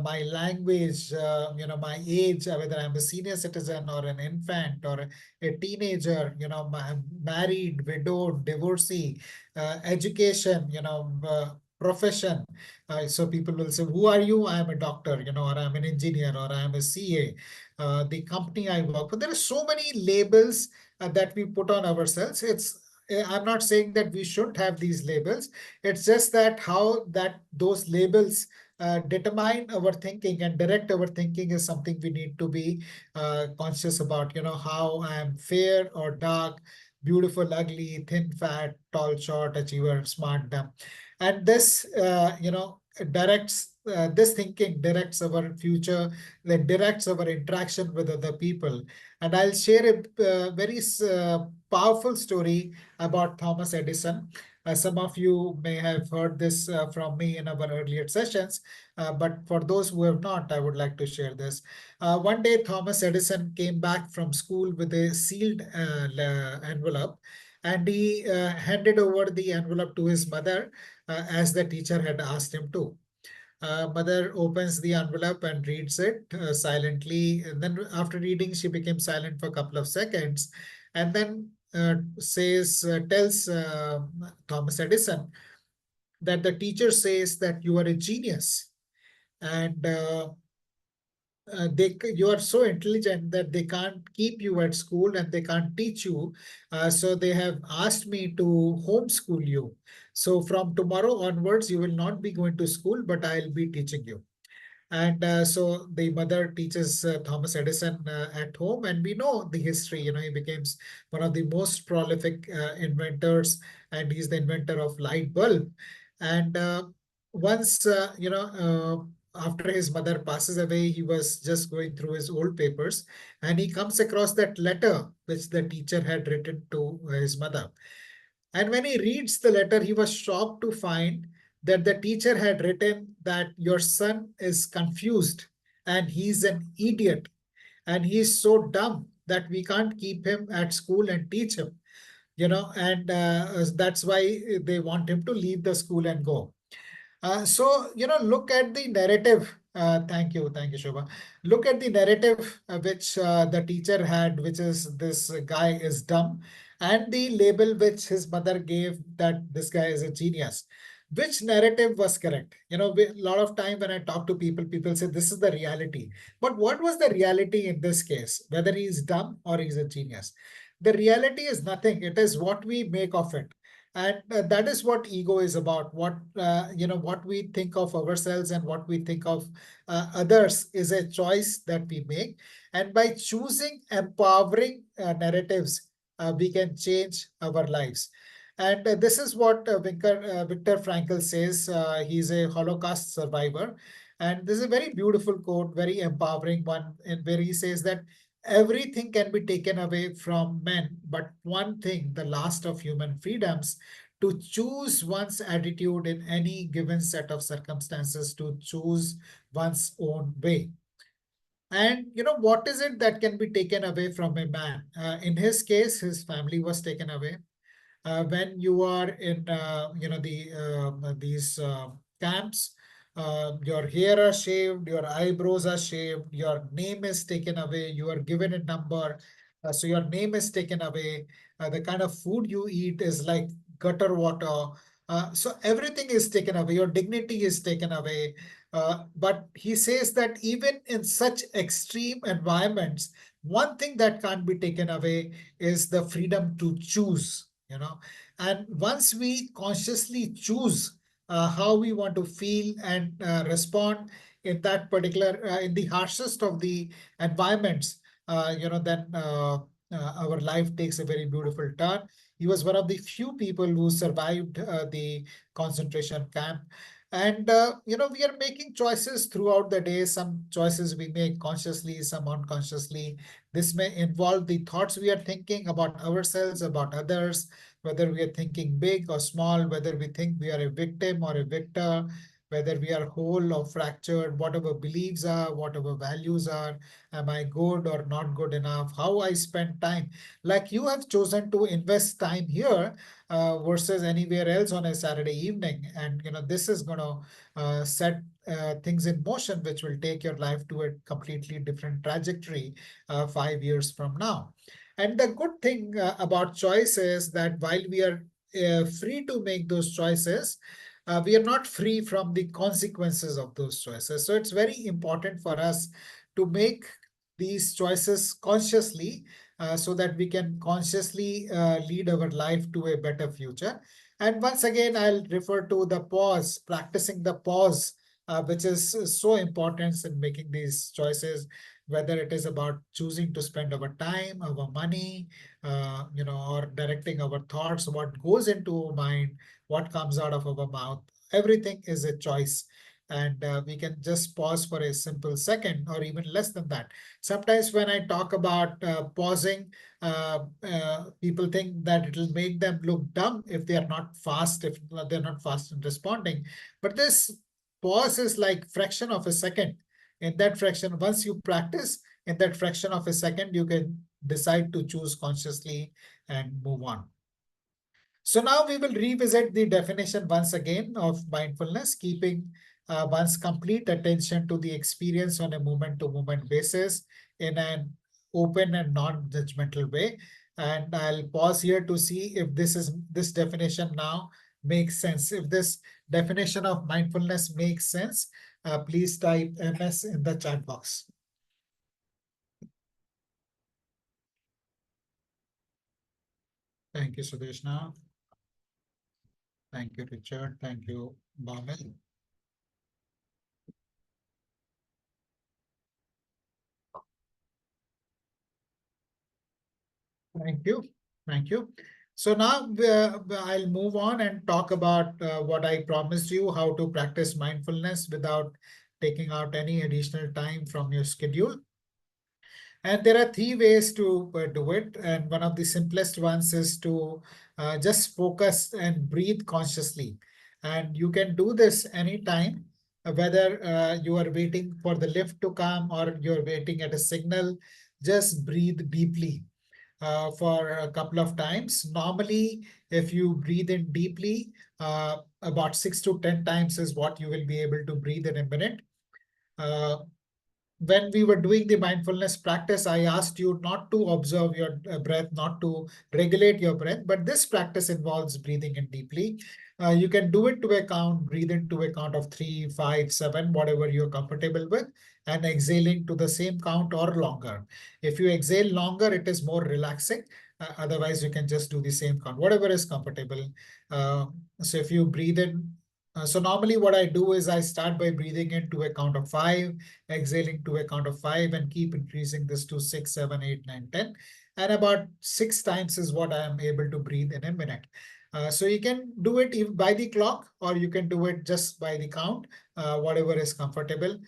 my language, my age, whether I'm a senior citizen or an infant or a teenager, married, widowed, divorcee, education, profession. So people will say, who are you? I am a doctor, or I'm an engineer, or I am a CA, the company I work for. There are so many labels that we put on ourselves. I'm not saying that we shouldn't have these labels. It's just that how that those labels determine our thinking and direct our thinking is something we need to be conscious about. How I am fair or dark, beautiful, ugly, thin, fat, tall, short, achiever, smart, dumb. And this thinking directs our future, that directs our interaction with other people. And I'll share a very powerful story about Thomas Edison. Some of you may have heard this from me in our earlier sessions, but for those who have not, I would like to share this. One day, Thomas Edison came back from school with a sealed envelope, and he handed over the envelope to his mother, as the teacher had asked him to. Mother opens the envelope and reads it silently. And then after reading, she became silent for a couple of seconds, and then tells Thomas Edison that the teacher says that you are a genius, and you are so intelligent that they can't keep you at school and they can't teach you. So they have asked me to homeschool you. So from tomorrow onwards, you will not be going to school, but I'll be teaching you. And so the mother teaches Thomas Edison at home, and we know the history. He becomes one of the most prolific inventors, and he's the inventor of light bulb. And once, after his mother passes away, he was just going through his old papers, and he comes across that letter which the teacher had written to his mother. And when he reads the letter, he was shocked to find that the teacher had written that your son is confused and he's an idiot and he's so dumb that we can't keep him at school and teach him, and that's why they want him to leave the school and go. So, look at the narrative. Thank you, Shobha. Look at the narrative which the teacher had, which is this guy is dumb, and the label which his mother gave that this guy is a genius. Which narrative was correct? A lot of time when I talk to people, people say this is the reality. But what was the reality in this case? Whether he's dumb or he's a genius. The reality is nothing. It is what we make of it, and that is what ego is about. What we think of ourselves and what we think of others is a choice that we make, and by choosing empowering narratives, we can change our lives. And this is what Viktor Frankl says. He's a Holocaust survivor, and this is a very beautiful quote, very empowering one, and where he says that everything can be taken away from men, but one thing, the last of human freedoms, to choose one's attitude in any given set of circumstances, to choose one's own way. And what is it that can be taken away from a man? In his case, his family was taken away. When you are in these camps, your hair are shaved, your eyebrows are shaved, your name is taken away, you are given a number, so your name is taken away. The kind of food you eat is like gutter water. So everything is taken away, your dignity is taken away. But he says that even in such extreme environments, one thing that can't be taken away is the freedom to choose. And once we consciously choose how we want to feel and respond in that particular, in the harshest of the environments, then our life takes a very beautiful turn. He was one of the few people who survived the concentration camp. And, we are making choices throughout the day. Some choices we make consciously, some unconsciously. This may involve the thoughts we are thinking about ourselves, about others, whether we are thinking big or small, whether we think we are a victim or a victor, whether we are whole or fractured, whatever beliefs are, whatever values are, am I good or not good enough, how I spend time. Like you have chosen to invest time here versus anywhere else on a Saturday evening. And, this is going to set things in motion, which will take your life to a completely different trajectory 5 years from now. And the good thing about choice is that while we are free to make those choices, we are not free from the consequences of those choices. So it's very important for us to make these choices consciously so that we can consciously lead our life to a better future. And once again, I'll refer to the pause, practicing the pause, which is so important in making these choices, whether it is about choosing to spend our time, our money, or directing our thoughts, what goes into our mind, what comes out of our mouth. Everything is a choice. And we can just pause for a simple second or even less than that. Sometimes when I talk about pausing, people think that it will make them look dumb if they are not fast, if they're not fast in responding. But this pause is like fraction of a second. In that fraction, once you practice, in that fraction of a second, you can decide to choose consciously and move on. So now we will revisit the definition once again of mindfulness, keeping one's complete attention to the experience on a moment-to-moment basis in an open and non-judgmental way. And I'll pause here to see if this definition now makes sense. If this definition of mindfulness makes sense, please type MS in the chat box. Thank you, Sudeshna. Thank you, Richard. Thank you, Bamil. Thank you. Thank you. So now I'll move on and talk about what I promised you, how to practice mindfulness without taking out any additional time from your schedule. And there are three ways to do it. And one of the simplest ones is to just focus and breathe consciously. And you can do this anytime, whether you are waiting for the lift to come or you're waiting at a signal. Just breathe deeply for a couple of times. Normally, if you breathe in deeply, about 6 to 10 times is what you will be able to breathe in a minute. Uh, when we were doing the mindfulness practice, I asked you not to observe your breath, not to regulate your breath, but this practice involves breathing in deeply. You can do it to a count, breathe into a count of 3, 5, 7, whatever you're comfortable with, and exhaling to the same count or longer. If you exhale longer, it is more relaxing. Otherwise, you can just do the same count, whatever is comfortable. Uh, so if you breathe in, so normally what I do is I start by breathing into a count of 5, exhaling to a count of 5, and keep increasing this to 6, 7, 8, 9, 10. And about 6 times is what I am able to breathe in a minute. So you can do it by the clock, or you can do it just by the count, whatever is comfortable.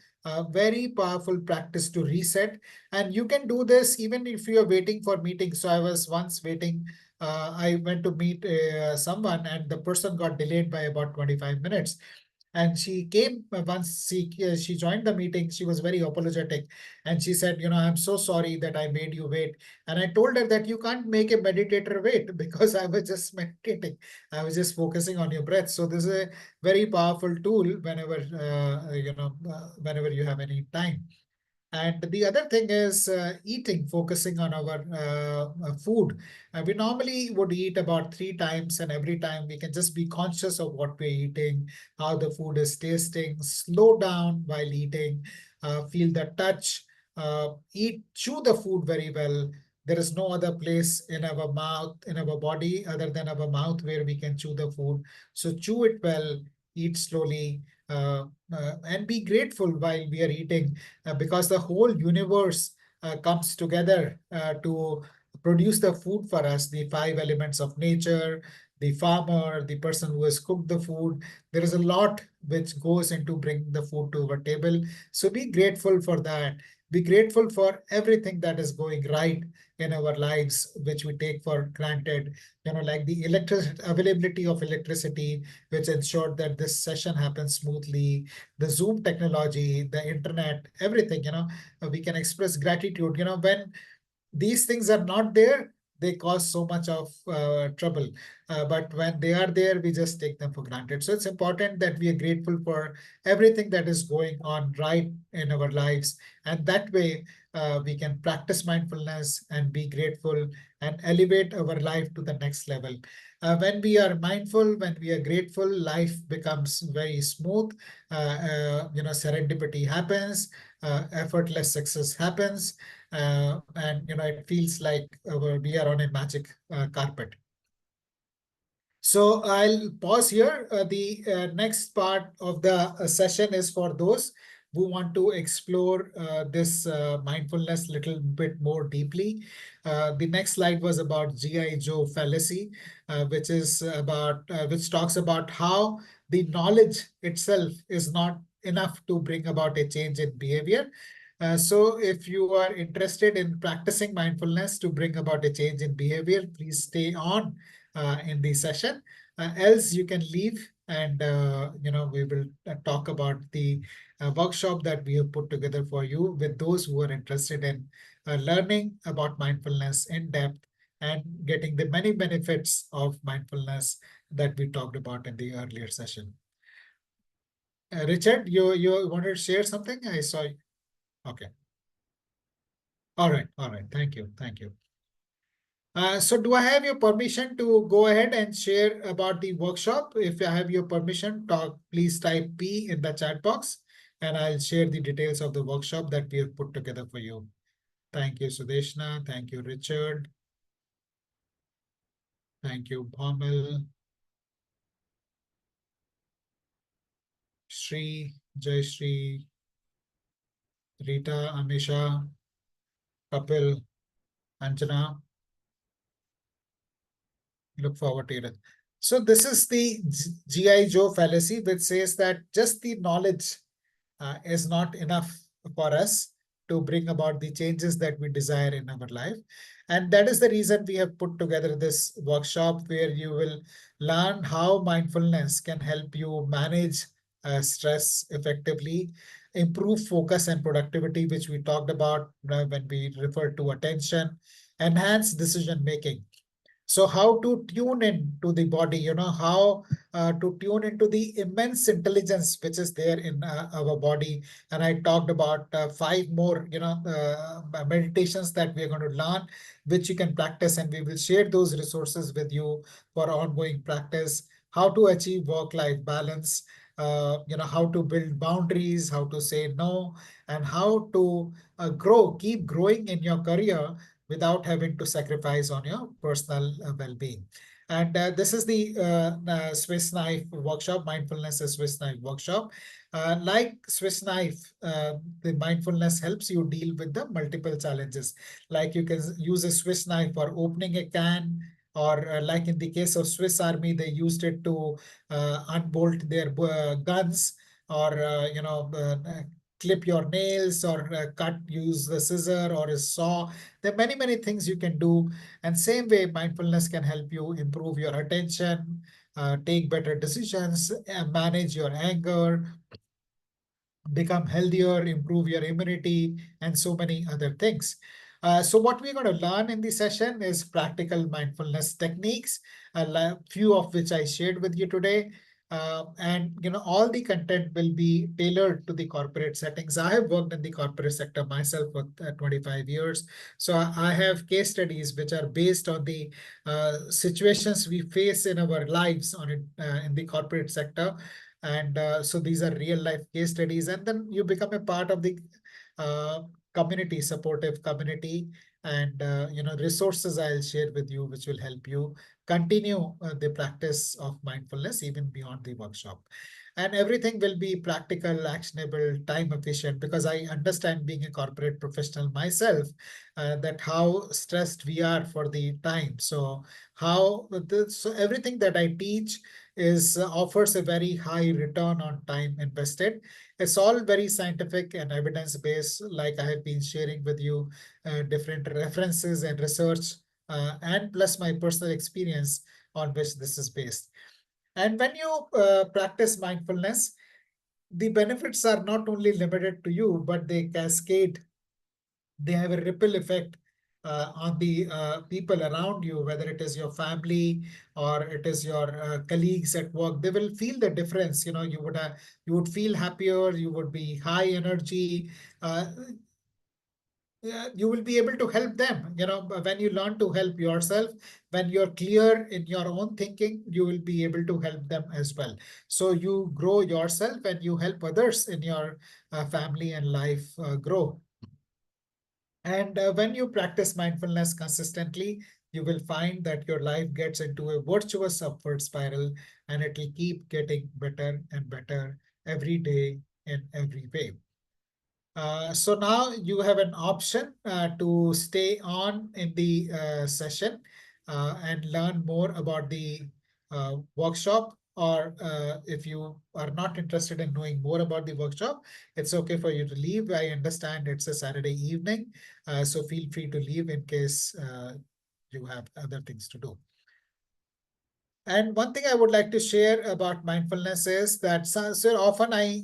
Very powerful practice to reset. And you can do this even if you are waiting for meetings. So I was once waiting. I went to meet someone, and the person got delayed by about 25 minutes. And she came once she joined the meeting. She was very apologetic, and she said, I'm so sorry that I made you wait. And I told her that you can't make a meditator wait because I was just meditating. I was just focusing on your breath. So this is a very powerful tool whenever whenever you have any time. And the other thing is eating, focusing on our food. We normally would eat about 3 times, and every time we can just be conscious of what we're eating, how the food is tasting, slow down while eating, feel the touch, chew the food very well. There is no other place in our mouth, in our body, other than our mouth where we can chew the food. So chew it well, eat slowly, and be grateful while we are eating, because the whole universe comes together to produce the food for us, the 5 elements of nature, the farmer, the person who has cooked the food. There is a lot which goes into bringing the food to our table. So be grateful for that. Be grateful for everything that is going right in our lives, which we take for granted. Like the availability of electricity, which ensured that this session happens smoothly, the Zoom technology, the internet, everything, we can express gratitude. When these things are not there, they cause so much of trouble. But when they are there, we just take them for granted. So it's important that we are grateful for everything that is going on right in our lives. And that way, we can practice mindfulness and be grateful and elevate our life to the next level. When we are mindful, when we are grateful, life becomes very smooth. Serendipity happens, effortless success happens, and it feels like we are on a magic carpet. So I'll pause here. The next part of the session is for those who want to explore this mindfulness a little bit more deeply. The next slide was about GI Joe fallacy, which talks about how the knowledge itself is not enough to bring about a change in behavior. So if you are interested in practicing mindfulness to bring about a change in behavior, please stay on in the session. Else you can leave, and we will talk about the workshop that we have put together for you with those who are interested in learning about mindfulness in depth and getting the many benefits of mindfulness that we talked about in the earlier session. Richard, you wanted to share something? I saw you. Okay. All right. All right. Thank you. Thank you. So do I have your permission to go ahead and share about the workshop? If I have your permission, please type P in the chat box, and I'll share the details of the workshop that we have put together for you. Thank you, Sudeshna. Thank you, Richard. Thank you, Bhamal. Shri, Jai Shri, Rita, Amisha, Kapil, Anjana. Look forward to it. So this is the GI Joe fallacy, which says that just the knowledge is not enough for us. to bring about the changes that we desire in our life. And that is the reason we have put together this workshop where you will learn how mindfulness can help you manage stress effectively, improve focus and productivity, which we talked about when we referred to attention, enhance decision making. So how to tune in to the body, how to tune into the immense intelligence which is there in our body. And I talked about five more, meditations that we are going to learn, which you can practice, and we will share those resources with you for ongoing practice. How to achieve work-life balance, how to build boundaries, how to say no, and how to keep growing in your career without having to sacrifice on your personal well-being. And this is the Swiss Knife workshop, Mindfulness is Swiss Knife workshop. Like Swiss Knife, the mindfulness helps you deal with the multiple challenges. Like you can use a Swiss knife for opening a can, or like in the case of Swiss Army, they used it to unbolt their guns, or clip your nails, or use the scissor or a saw. There are many, many things you can do. And same way, mindfulness can help you improve your attention, take better decisions, manage your anger, become healthier, improve your immunity, and so many other things. So what we're going to learn in this session is practical mindfulness techniques, a few of which I shared with you today. And all the content will be tailored to the corporate settings. I have worked in the corporate sector myself for 25 years. So I have case studies which are based on the situations we face in our lives in the corporate sector. And so these are real life case studies. And then you become a part of the uh, community, supportive community, and resources I'll share with you, which will help you continue the practice of mindfulness even beyond the workshop. And everything will be practical, actionable, time efficient, because I understand, being a corporate professional myself, that how stressed we are for the time. So so everything that I teach is offers a very high return on time invested. It's all very scientific and evidence based, like I have been sharing with you different references and research, and plus my personal experience on which this is based. And when you practice mindfulness, the benefits are not only limited to you, but they cascade. They have a ripple effect on the people around you, whether it is your family or it is your colleagues at work. They will feel the difference. You would feel happier, you would be high energy. uh, you will be able to help them. When you learn to help yourself, when you're clear in your own thinking, you will be able to help them as well. So you grow yourself and you help others in your family and life grow. And when you practice mindfulness consistently, you will find that your life gets into a virtuous upward spiral, and it will keep getting better and better every day in every way. So now you have an option to stay on in the session and learn more about the workshop. Or if you are not interested in knowing more about the workshop, it's okay for you to leave. I understand it's a Saturday evening, so feel free to leave in case you have other things to do. And one thing I would like to share about mindfulness is that so often I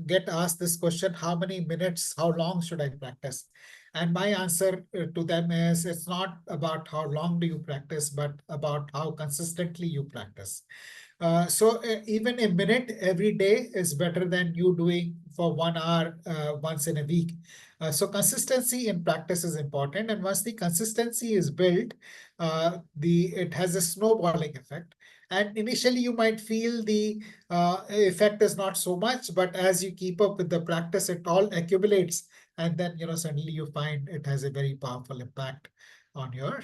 get asked this question: how many minutes, how long should I practice? And my answer to them is, it's not about how long do you practice, but about how consistently you practice. So even a minute every day is better than you doing for 1 hour once in a week. So consistency in practice is important, and once the consistency is built, it has a snowballing effect. And initially, you might feel the effect is not so much, but as you keep up with the practice, it all accumulates, and then suddenly you find it has a very powerful impact on your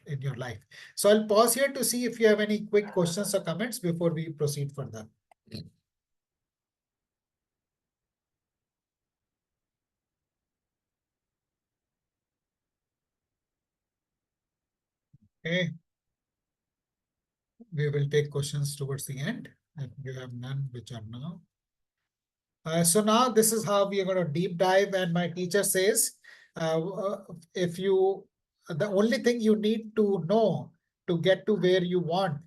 in your life. So I'll pause here to see if you have any quick questions or comments before we proceed further. Okay, we will take questions towards the end if you have none, which are now. So now this is how we are going to deep dive. And my teacher says, if you, the only thing you need to know to get to where you want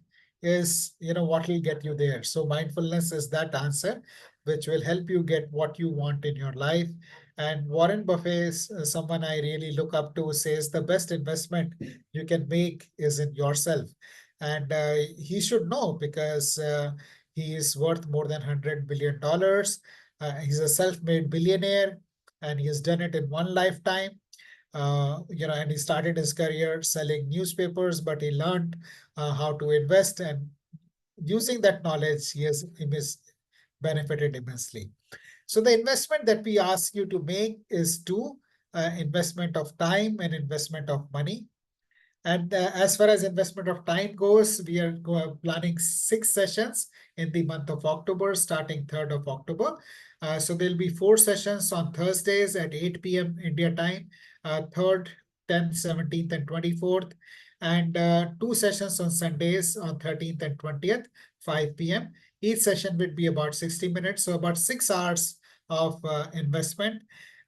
is, what will get you there. So mindfulness is that answer, which will help you get what you want in your life. And Warren Buffett is someone I really look up to, says the best investment you can make is in yourself. And he should know because he is worth more than $100 billion. He's a self-made billionaire, and he has done it in one lifetime. And he started his career selling newspapers, but he learned how to invest, and using that knowledge, he has benefited immensely. So the investment that we ask you to make is two: investment of time and investment of money. And as far as investment of time goes, we are planning 6 sessions in the month of October, starting 3rd of October. So there'll be 4 sessions on Thursdays at 8 p.m. India time, 3rd, 10th, 17th, and 24th, and 2 sessions on Sundays on 13th and 20th, 5 p.m. Each session would be about 60 minutes, so about 6 hours of investment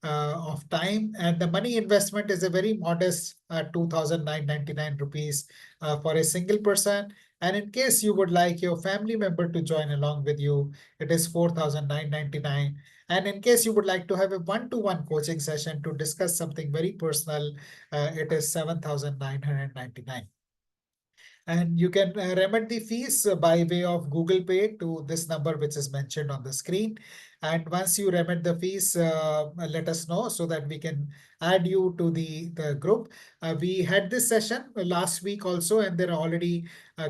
of time. And the money investment is a very modest 2,999 rupees for a single person. And in case you would like your family member to join along with you, it is 4,999. And in case you would like to have a one-to-one coaching session to discuss something very personal, it is 7,999. And you can remit the fees by way of Google Pay to this number, which is mentioned on the screen. And once you remit the fees, let us know so that we can add you to the group. We had this session last week also, and there are already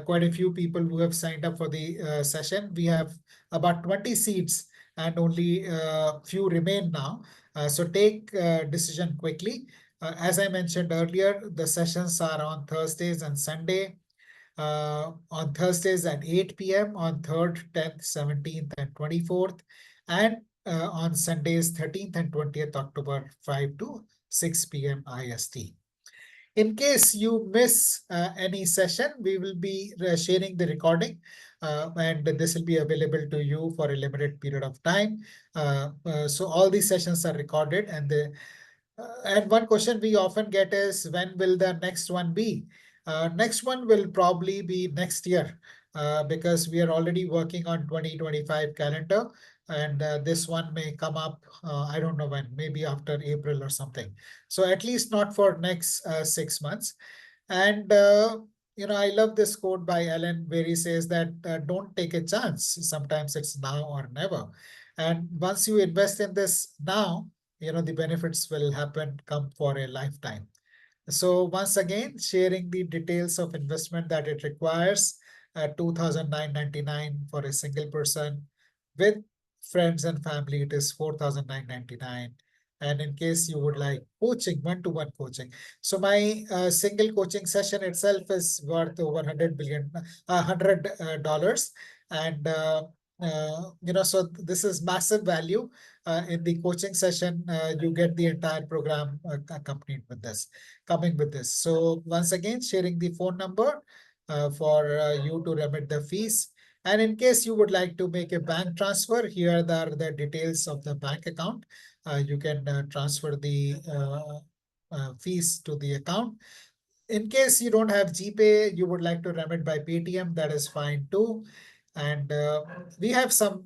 quite a few people who have signed up for the session. We have about 20 seats, and only few remain now. So take decision quickly. As I mentioned earlier, the sessions are on Thursdays and Sunday. On Thursdays at 8 p.m., on 3rd, 10th, 17th, and 24th, and on Sundays, 13th and 20th October, 5 to 6 p.m. IST. In case you miss any session, we will be sharing the recording, and this will be available to you for a limited period of time. So all these sessions are recorded, and one question we often get is, when will the next one be? Next one will probably be next year, because we are already working on 2025 calendar, and this one may come up, I don't know when, maybe after April or something. So at least not for next 6 months. And I love this quote by Ellen where he says that don't take a chance. Sometimes it's now or never. And once you invest in this now, the benefits will come for a lifetime. So once again, sharing the details of investment that it requires, 2,999 for a single person. With friends and family, it is 4,999. And in case you would like coaching, one-to-one coaching. So my single coaching session itself is worth over 100 billion, $100. And so this is massive value. In the coaching session, you get the entire program accompanied with this, coming with this. So once again, sharing the phone number for you to remit the fees. And in case you would like to make a bank transfer, here are the details of the bank account. You can transfer the fees to the account. In case you don't have GPay, you would like to remit by Paytm, that is fine too. And we have some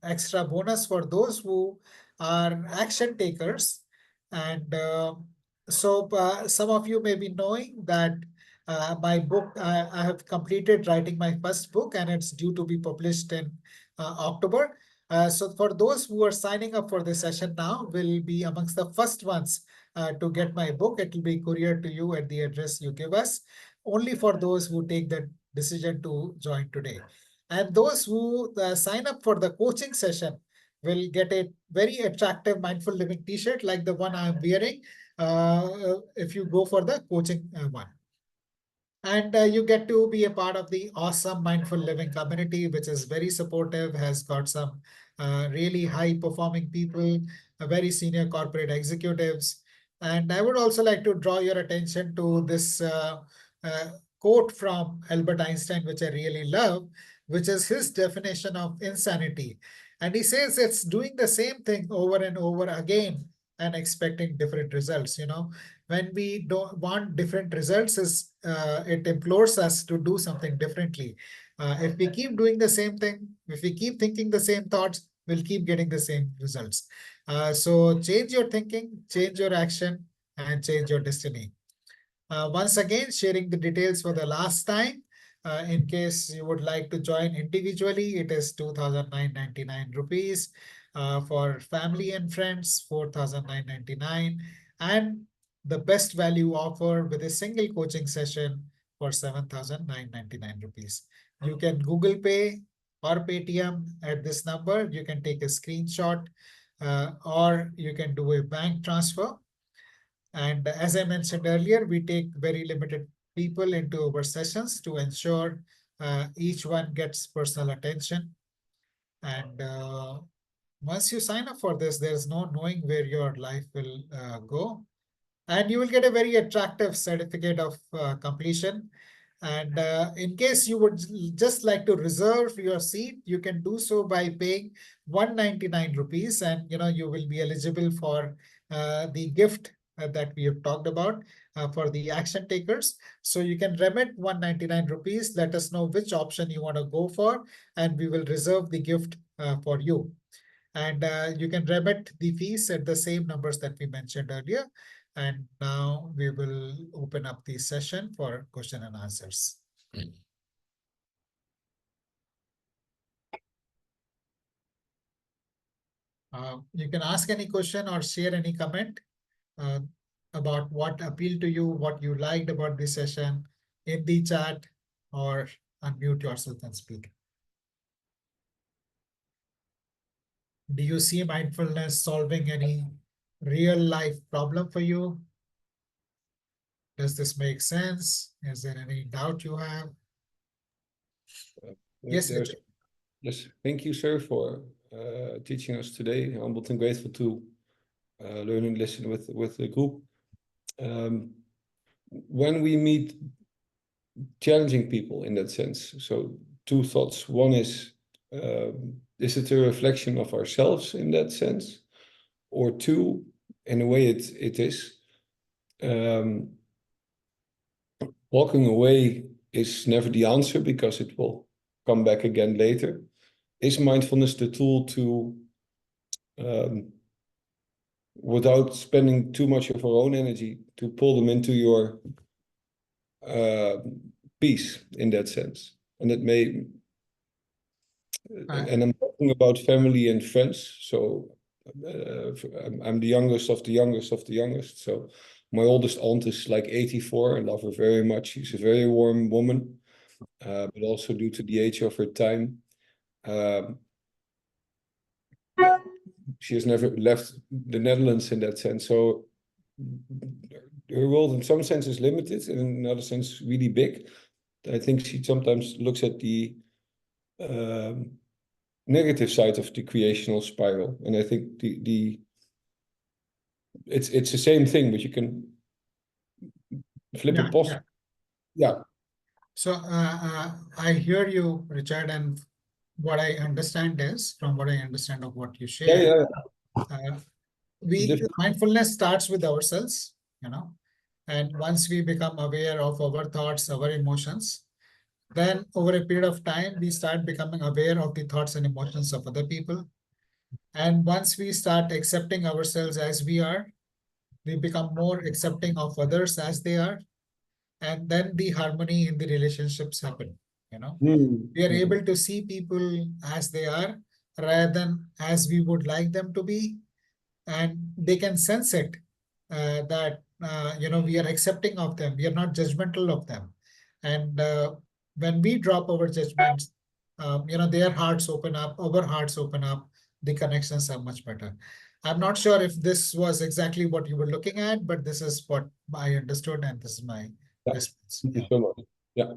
extra bonus for those who are action takers. And so some of you may be knowing that my book, I have completed writing my first book, and it's due to be published in October. So for those who are signing up for the session now, will be amongst the first ones to get my book. It will be couriered to you at the address you give us, only for those who take the decision to join today. And those who sign up for the coaching session will get a very attractive mindful living t-shirt like the one I'm wearing if you go for the coaching one. And you get to be a part of the awesome mindful living community, which is very supportive, has got some really high performing people, very senior corporate executives. And I would also like to draw your attention to this uh, quote from Albert Einstein, which I really love, which is his definition of insanity. And he says it's doing the same thing over and over again and expecting different results. When we don't want different results, it implores us to do something differently. If we keep doing the same thing, if we keep thinking the same thoughts, we'll keep getting the same results. So change your thinking, change your action, and change your destiny. Once again, sharing the details for the last time. In case you would like to join individually, it is 2,999 rupees. For family and friends, 4,999. And the best value offer with a single coaching session for 7,999 rupees. You can Google Pay or Paytm at this number. You can take a screenshot or you can do a bank transfer. And as I mentioned earlier, we take very limited people into our sessions to ensure each one gets personal attention. And once you sign up for this, there's no knowing where your life will go. And you will get a very attractive certificate of completion. And in case you would just like to reserve your seat, you can do so by paying 199 rupees, and you will be eligible for the gift that we have talked about for the action takers. So you can remit 199 rupees, let us know which option you want to go for, and we will reserve the gift for you. And you can remit the fees at the same numbers that we mentioned earlier. And now we will open up the session for question and answers. You can ask any question or share any comment about what appealed to you, what you liked about the session in the chat, or unmute yourself and speak. Do you see mindfulness solving any real life problem for you? Does this make sense? Is there any doubt you have? Yes, There's, yes, thank you, sir, for teaching us today. Humbled and grateful to learn and listen with the group. When we meet challenging people in that sense, so two thoughts. One is it a reflection of ourselves in that sense? Or two, in a way it is. Walking away is never the answer because it will come back again later. Is mindfulness the tool to, without spending too much of our own energy, to pull them into your peace in that sense? And it may, and I'm talking about family and friends. So I'm the youngest of the youngest of the youngest. So my oldest aunt is like 84. I love her very much. She's a very warm woman, but also due to the age of her time, she has never left the Netherlands in that sense. So her world in some sense is limited, and in another sense really big. I think she sometimes looks at the negative side of the creational spiral, and I think it's the same thing, but you can flip it positive. Yeah. So I hear you, Richard, and what I understand is, from what I understand of what you share, mindfulness starts with ourselves, and once we become aware of our thoughts, our emotions, then over a period of time, we start becoming aware of the thoughts and emotions of other people. And once we start accepting ourselves as we are, we become more accepting of others as they are. And then the harmony in the relationships happen. We are able to see people as they are rather than as we would like them to be. And they can sense it, that, we are accepting of them. We are not judgmental of them. And when we drop our judgments, their hearts open up, our hearts open up, the connections are much better. I'm not sure if this was exactly what you were looking at, but this is what I understood, and this is my response. Thank you so much. Yeah.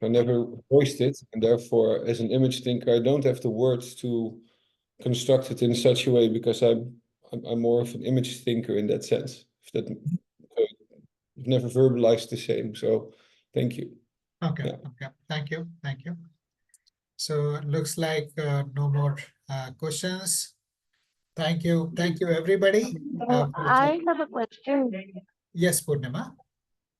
I never voiced it, and therefore, as an image thinker, I don't have the words to construct it in such a way because I'm more of an image thinker in that sense. If that I've never verbalized the same. So thank you. Okay. Okay. Thank you. So looks like no more questions. Thank you. Thank you, everybody. I have a question. Yes, Purnima.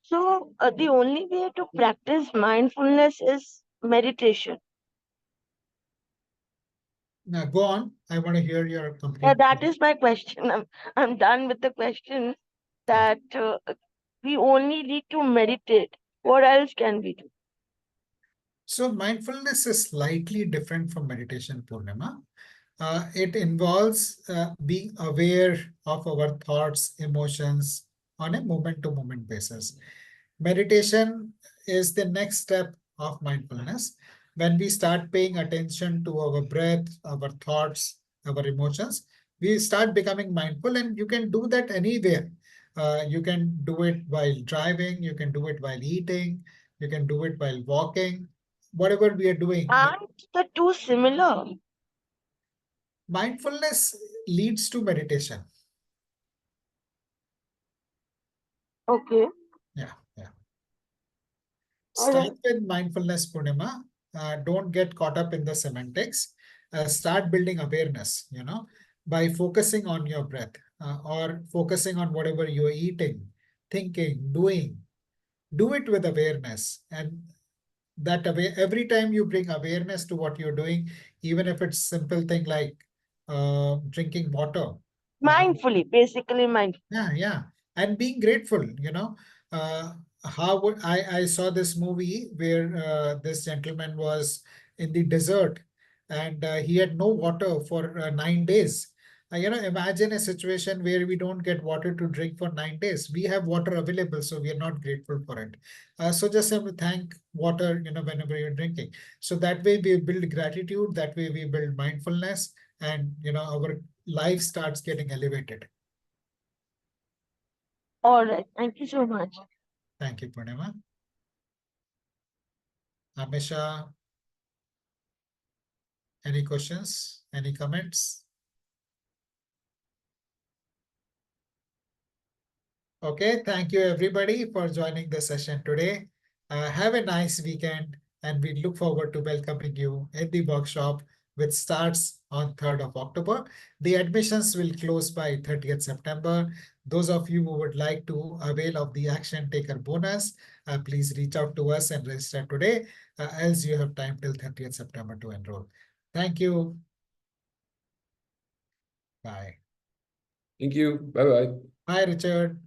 So, the only way to practice mindfulness is meditation. Now go on. I want to hear your Yeah, complete. that is my question. I'm done with the question that we only need to meditate. What else can we do? So mindfulness is slightly different from meditation, Purnima. It involves being aware of our thoughts, emotions on a moment-to-moment basis. Meditation is the next step of mindfulness. When we start paying attention to our breath, our thoughts, our emotions, we start becoming mindful, and you can do that anywhere. You can do it while driving, you can do it while eating, you can do it while walking, whatever we are doing. Aren't the two similar? Mindfulness leads to meditation. Okay. Yeah, yeah. All right. Start with mindfulness, Purnima. Don't get caught up in the semantics. Start building awareness, by focusing on your breath or focusing on whatever you're eating, thinking, doing. Do it with awareness. And that every time you bring awareness to what you're doing, even if it's simple thing like drinking water. Mindfully, basically mindful. Yeah, yeah. And being grateful. Uh, how would I saw this movie where this gentleman was in the desert and he had no water for 9 days. Imagine a situation where we don't get water to drink for 9 days. We have water available, so we are not grateful for it. So just have to thank water, whenever you're drinking. So that way we build gratitude, that way we build mindfulness, and our life starts getting elevated. All right. Thank you so much. Thank you, Purnima. Amisha, any questions? Any comments? Okay, thank you everybody for joining the session today. Have a nice weekend, and we look forward to welcoming you in the workshop, which starts on 3rd of October. The admissions will close by 30th September. Those of you who would like to avail of the Action Taker bonus, please reach out to us and register today, else you have time till 30th September to enroll. Thank you. Bye. Thank you. Bye bye. Bye, Richard.